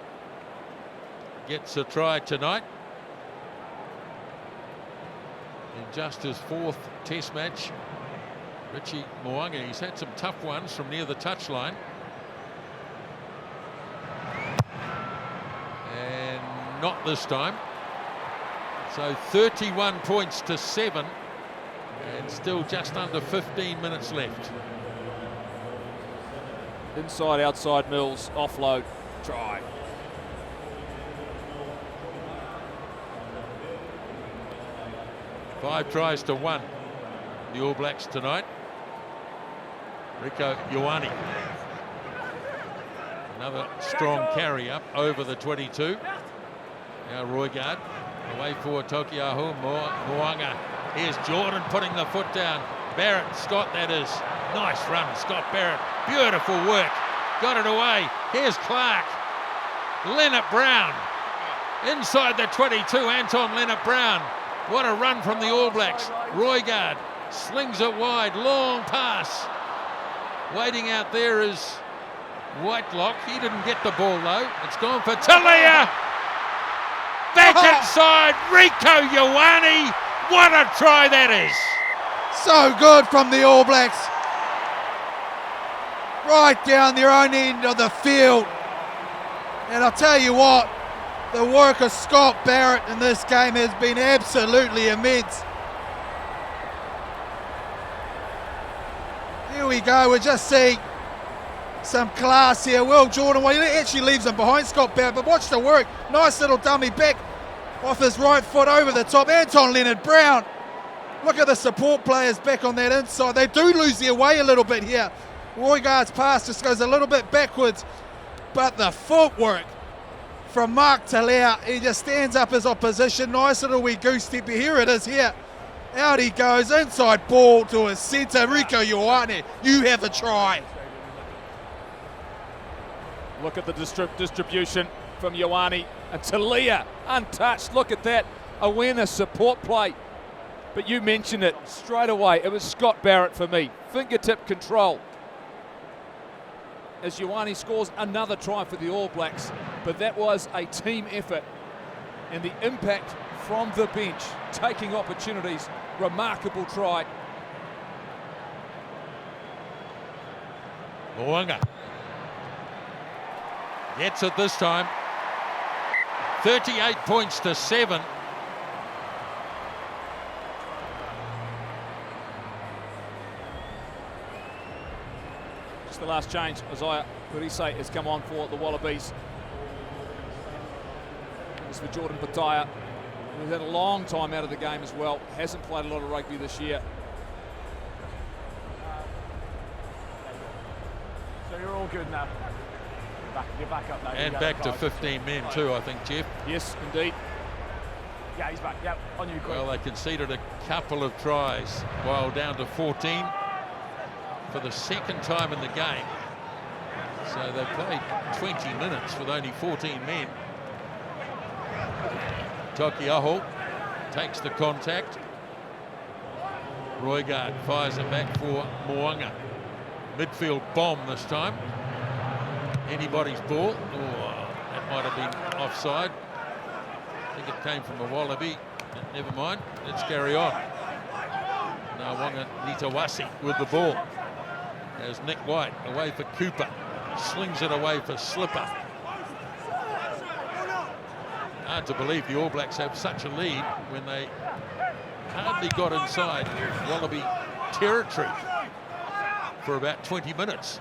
gets a try tonight in just his 4th Test match. Richie Mo'unga, he's had some tough ones from near the touchline. And not this time. So 31 points to 7, and still just under 15 minutes left. Inside, outside Mills, offload, try. Five tries to 1, the All Blacks tonight. Rieko Ioane. Another strong carry up over the 22. Now Roigard away for Tokiaho Mo'unga. Here's Jordan putting the foot down. Barrett, Scott that is. Nice run, Scott Barrett. Beautiful work. Got it away. Here's Clark. Leonard Brown. Inside the 22, Anton Leonard Brown. What a run from the All Blacks. Roigard slings it wide. Long pass. Waiting out there is Whitelock. He didn't get the ball though. It's gone for Talia. Back inside, Rieko Ioane. What a try that is. So good from the All Blacks. Right down their own end of the field. And I'll tell you what, the work of Scott Barrett in this game has been absolutely immense. Here we go, we're just seeing some class here. Will Jordan, well, he actually leaves him behind Scott Barrett, but watch the work. Nice little dummy back off his right foot over the top. Anton Leonard Brown. Look at the support players back on that inside. They do lose their way a little bit here. Roigard's pass just goes a little bit backwards, but the footwork from Mark Talia, he just stands up his opposition. Nice little wee goose step. Here it is here. Out he goes, inside ball to his centre. Rieko Ioane, you have a try. Look at the distribution from Ioane, and Talia untouched. Look at that awareness, support play. But you mentioned it straight away. It was Scott Barrett for me. Fingertip control. As Ioane scores another try for the All Blacks. But that was a team effort. And the impact from the bench, taking opportunities. Remarkable try. Mo'unga gets it this time. 38 points to 7. Just the last change. Isaiah Purise has come on for the Wallabies. This for Jordan Petaia. He's had a long time out of the game as well. Hasn't played a lot of rugby this year. good now. You're back up now. And back to 15 men too, I think, Jeff. Yes, indeed. Yeah, he's back. Yeah, on you, quick. Well, they conceded a couple of tries while down to 14 for the second time in the game. So they played 20 minutes with only 14 men. Tokiaho takes the contact. Roigard fires it back for Mo'unga. Midfield bomb this time. Anybody's ball. Oh, that might have been offside. I think it came from a Wallaby. Never mind. Let's carry on. Now Wanga Nitawasi with the ball. There's Nick White away for Cooper. Slings it away for Slipper. Hard to believe the All Blacks have such a lead when they hardly got inside Wallaby territory for about 20 minutes.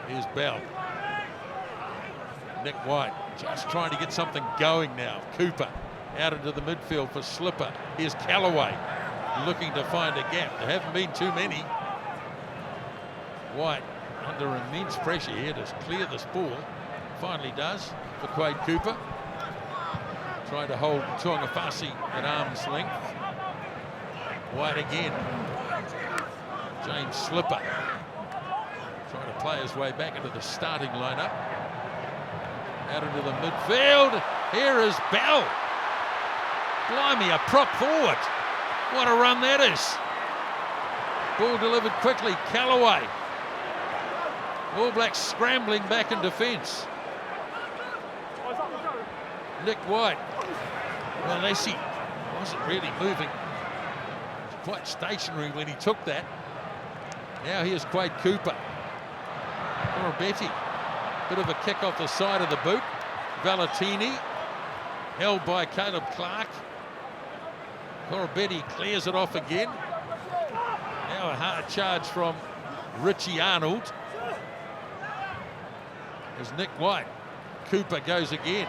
Here's Bell. Nick White just trying to get something going now. Cooper out into the midfield for Slipper. Here's Callaway looking to find a gap. There haven't been too many. White under immense pressure here to clear this ball. Finally does for Quade Cooper. Trying to hold Tuangafasi at arm's length. White again. James Slipper trying to play his way back into the starting lineup. Out into the midfield. Here is Bell. Blimey, a prop forward. What a run that is. Ball delivered quickly. Callaway. All Blacks scrambling back in defence. Nick White. Well, Lessie wasn't really moving. Quite stationary when he took that. Now here's Quade Cooper. Koroibete. Bit of a kick off the side of the boot. Valentini held by Caleb Clark. Koroibete clears it off again. Now a hard charge from Richie Arnold. There's Nick White. Cooper goes again.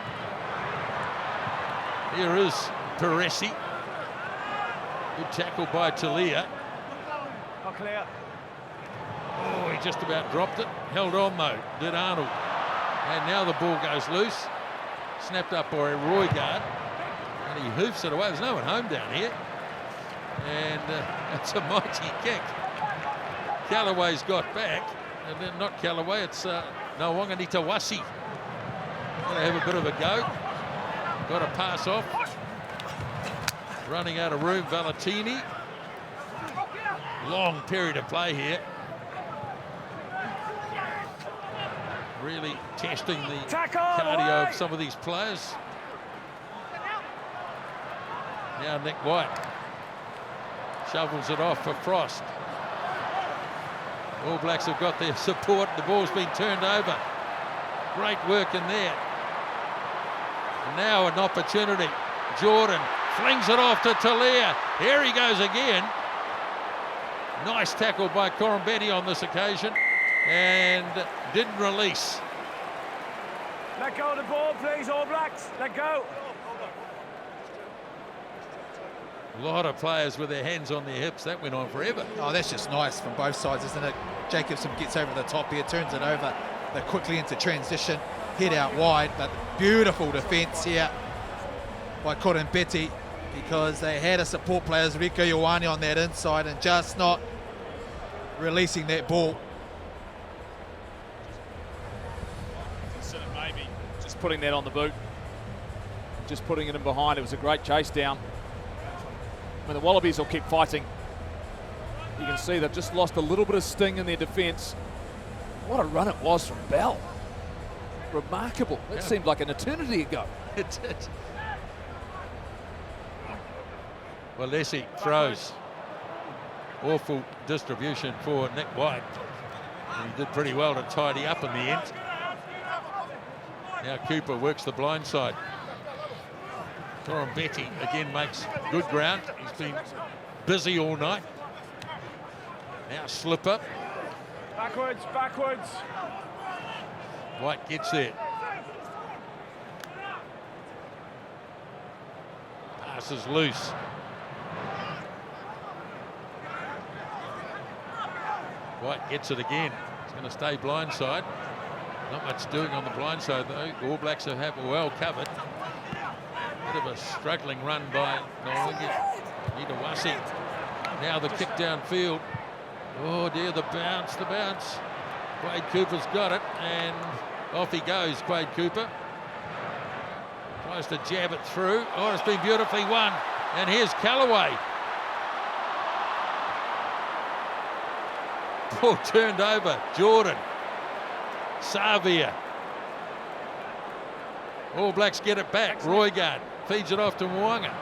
Here is Peresi. Good tackle by Taniela. Not clear. Oh, he just about dropped it. Held on though, did Arnold. And now the ball goes loose. Snapped up by Roigard. And he hoofs it away. There's no one home down here. And it's a mighty kick. Callaway's got back. And then not Callaway, it's Nawanga Nitawasi. Gonna have a bit of a go. Got a pass off. Running out of room, Valentini. Long period of play here. Really testing the cardio of some of these players. Now Nick White shovels it off for Frost. All Blacks have got their support. The ball's been turned over. Great work in there. And now an opportunity. Jordan flings it off to Taniela. Here he goes again. Nice tackle by Koroibete on this occasion. And didn't release. Let go of the ball, please, All Blacks. Let go. A lot of players with their hands on their hips. That went on forever. Oh, that's just nice from both sides, isn't it? Jacobson gets over the top here, turns it over. They're quickly into transition. Head out wide, but beautiful defence here by Koroibete because they had a support players, Rieko Ioane, on that inside and just not releasing that ball. Consider maybe just putting that on the boot, just putting it in behind. It was a great chase down. I mean, the Wallabies will keep fighting. You can see they've just lost a little bit of sting in their defence. What a run it was from Bell. Remarkable. It seemed like an eternity ago. It did. Well, Lessie throws. Awful distribution for Nick White. And he did pretty well to tidy up in the end. Now Cooper works the blind side. Koroibete again makes good ground. He's been busy all night. Now Slipper. Backwards, backwards. White gets there. Passes loose. White gets it again. He's going to stay blindside. Not much doing on the blindside though. The All Blacks have well covered. Bit of a struggling run by Nitawasi. Now the kick downfield. Oh dear, the bounce. Quade Cooper's got it, and off he goes, Quade Cooper. Tries to jab it through. Oh, it's been beautifully won. And here's Callaway. Ball turned over. Jordan. Savia. All Blacks get it back. Roigard feeds it off to Mo'unga.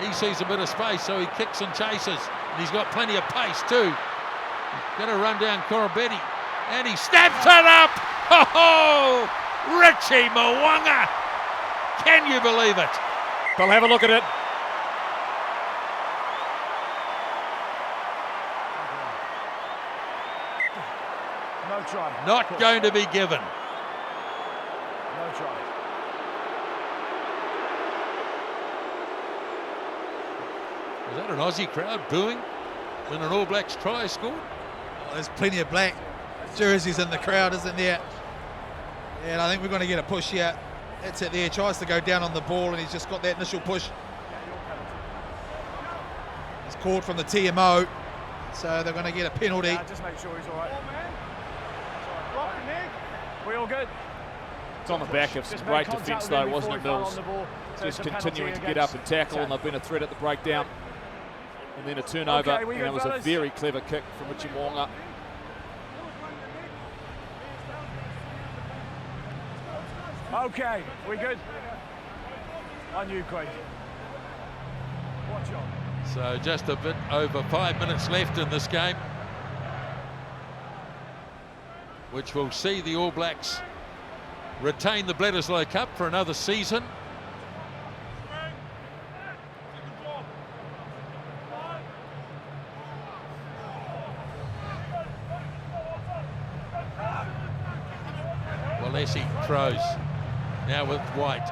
He sees a bit of space, so he kicks and chases. And he's got plenty of pace too. Going to run down Koroibete. And he snaps it up. Oh, Richie Mo'unga. Can you believe it? They'll have a look at it. No try. Not going to be given. No try. Was that an Aussie crowd booing when an All Blacks try is scored? Oh, there's plenty of black jerseys in the crowd, isn't there? And I think we're going to get a push here. That's it there. Tries to go down on the ball, and he's just got that initial push. He's called from the TMO, so they're going to get a penalty. Yeah, just make sure he's all right. We all good? It's on the back of some great defence though, wasn't it, Mills? Just continuing to get up and tackle, and they've been a threat at the breakdown. And then a turnover, Okay, and it was a very clever kick from Richie Mo'unga. Okay, we good? On you, Craig. Watch on. So just a bit over 5 minutes left in this game, which will see the All Blacks retain the Bledisloe Cup for another season. Walesi throws. Now with White.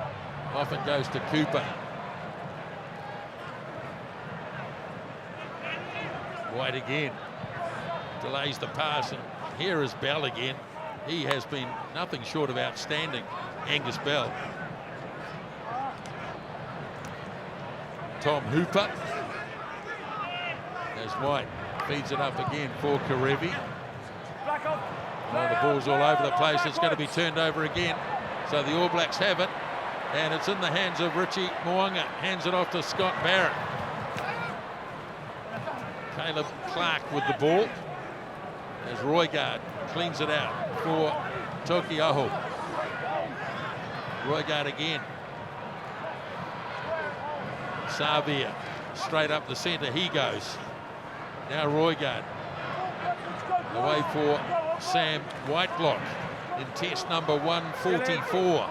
Off it goes to Cooper. White again. Delays the pass, and here is Bell again. He has been nothing short of outstanding, Angus Bell. Tom Hooper. There's White. Feeds it up again for Karevi. Oh, the ball's all over the place. It's going to be turned over again. So the All Blacks have it, and it's in the hands of Richie Mo'unga. Hands it off to Scott Barrett. Caleb Clark with the ball as Roigard cleans it out for Tokioho. Roigard again. Savia straight up the centre. He goes. Now Roigard away for Sam Whiteblock in test number 144.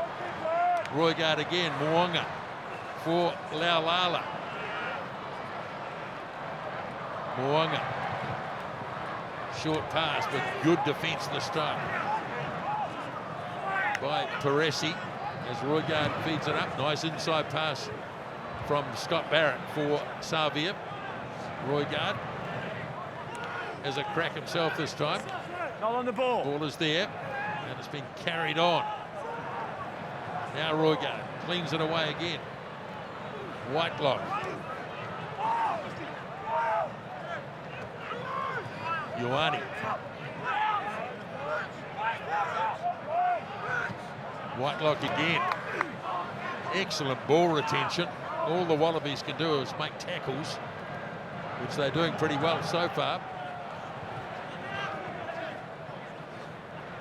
Roigard again. Mo'unga for Laulala. Mo'unga. Short pass, but good defence this time by Peresi as Roigard feeds it up. Nice inside pass from Scott Barrett for Savia. Roigard has a crack himself this time. Not on the ball. Ball is there, and it's been carried on. Now Roigard cleans it away again. Whiteblock. Ioane. Whitelock again. Excellent ball retention. All the Wallabies can do is make tackles, which they're doing pretty well so far.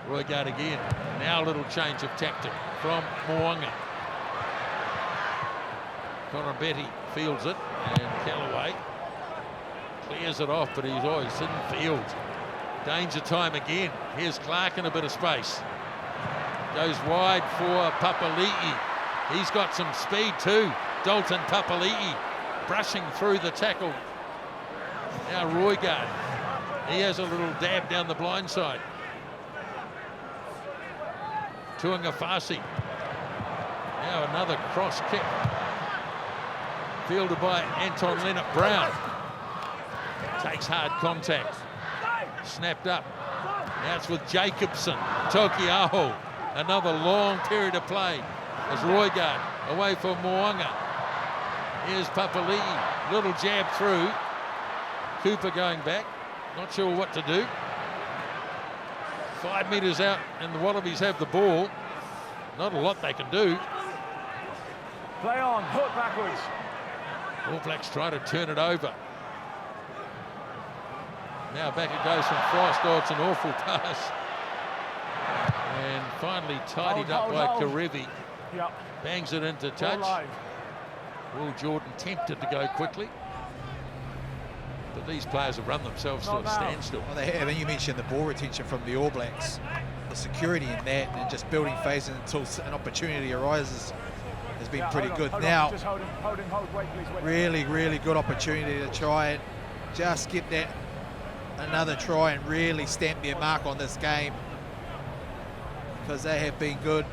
Roigard again. Now a little change of tactic from Mo'unga. Koroibete fields it, and Callaway clears it off, but he's always in field. Danger time again. Here's Clark in a bit of space. Goes wide for Papali'i. He's got some speed too. Dalton Papali'i brushing through the tackle. Now Roigard. He has a little dab down the blind side. Tuangafasi. Now another cross kick. Fielded by Anton Leonard Brown. Takes hard contact. Snapped up. Now it's with Jacobson. Tokiaho. Another long period of play as Roigard away from Mo'unga. Here's Papali'i. Little jab through. Cooper going back. Not sure what to do. 5 metres out and the Wallabies have the ball. Not a lot they can do. Play on, hook backwards. All Blacks try to turn it over. Now back it goes from Frost. Oh, it's an awful pass. And finally tidied up by Koroibete. Yep. Bangs it into touch. Will Jordan tempted to go quickly. But these players have run themselves to a standstill. Well, they have, and you mentioned the ball retention from the All Blacks. The security in that and just building phases until an opportunity arises has been pretty good. Now, really good opportunity to try and just get that another try and really stamp their mark on this game, because they have been good.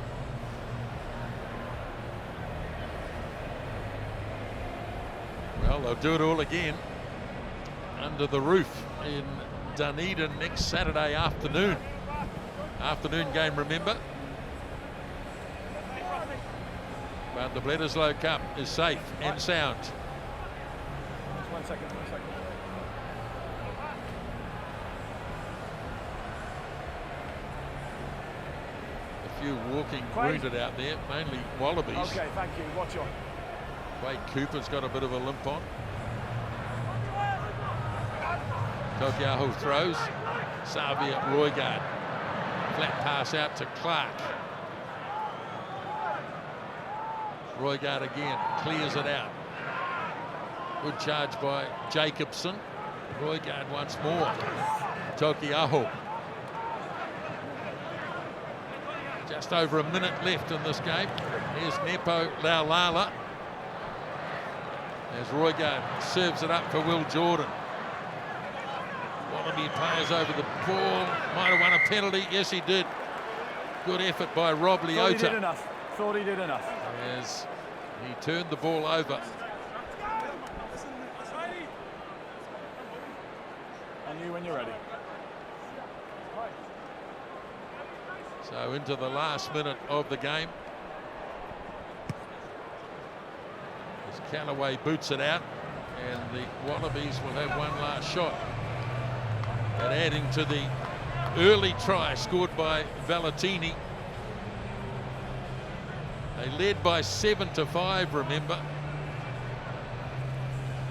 Well, they'll do it all again under the roof in Dunedin next Saturday afternoon. Afternoon game, remember. But the Bledisloe Cup is safe and sound. Just 1 second. A few walking wounded out there, mainly Wallabies. Okay, thank you. Watch your. Quade Cooper's got a bit of a limp on. Tokiaho throws. Savia Roigard. Flat pass out to Clark. Roigard again, clears it out. Good charge by Jacobson. Roigard once more. Tokiaho. Just over a minute left in this game. Here's Nepo Laulala. As Roigard serves it up for Will Jordan. Wallaby players over the ball. Might have won a penalty. Yes, he did. Good effort by Rob Leota. Thought he did enough. As he turned the ball over. On you when you're ready. So into the last minute of the game. As Callaway boots it out, and the Wallabies will have one last shot at adding to the early try scored by Valentini. They led by 7-5, remember.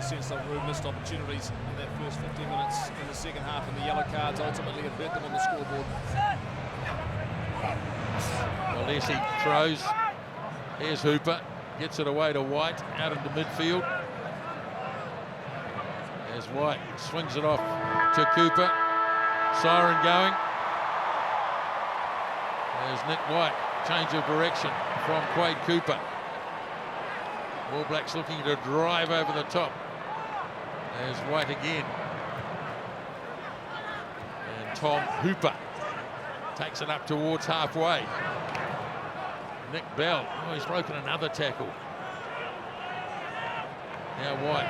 Sense of missed opportunities in that first 15 minutes in the second half, and the yellow cards ultimately have hurt them on the scoreboard. Walesi throws. Here's Hooper. Gets it away to White out into midfield. As White swings it off to Cooper. Siren going. There's Nick White. Change of direction from Quade Cooper. All Blacks looking to drive over the top. There's White again. And Tom Hooper takes it up towards halfway. Nick Bell, oh, he's broken another tackle. Now White,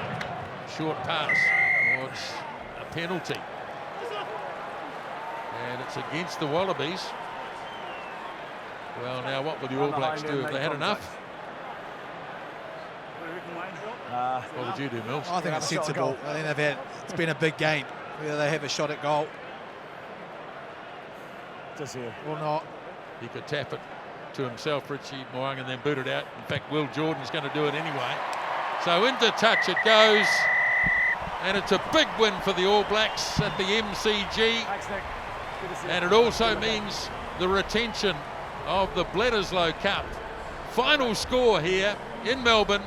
short pass. Oh, it's a penalty. And it's against the Wallabies. Well, now what will the All Blacks do? Have they had enough? What would you do, Mills? I think it's sensible. I think it's been a big game. Whether they have a shot at goal Just here. or not. He could tap it to himself, Richie Mo'unga, and then boot it out. In fact, Will Jordan's going to do it anyway. So into touch it goes. And it's a big win for the All Blacks at the MCG. Thanks, Nick. Good to see you. And it also means the retention of the Bledisloe Cup. Final score here in Melbourne.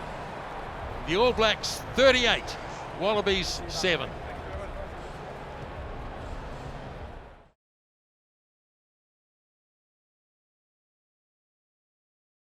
The All Blacks 38, Wallabies 7.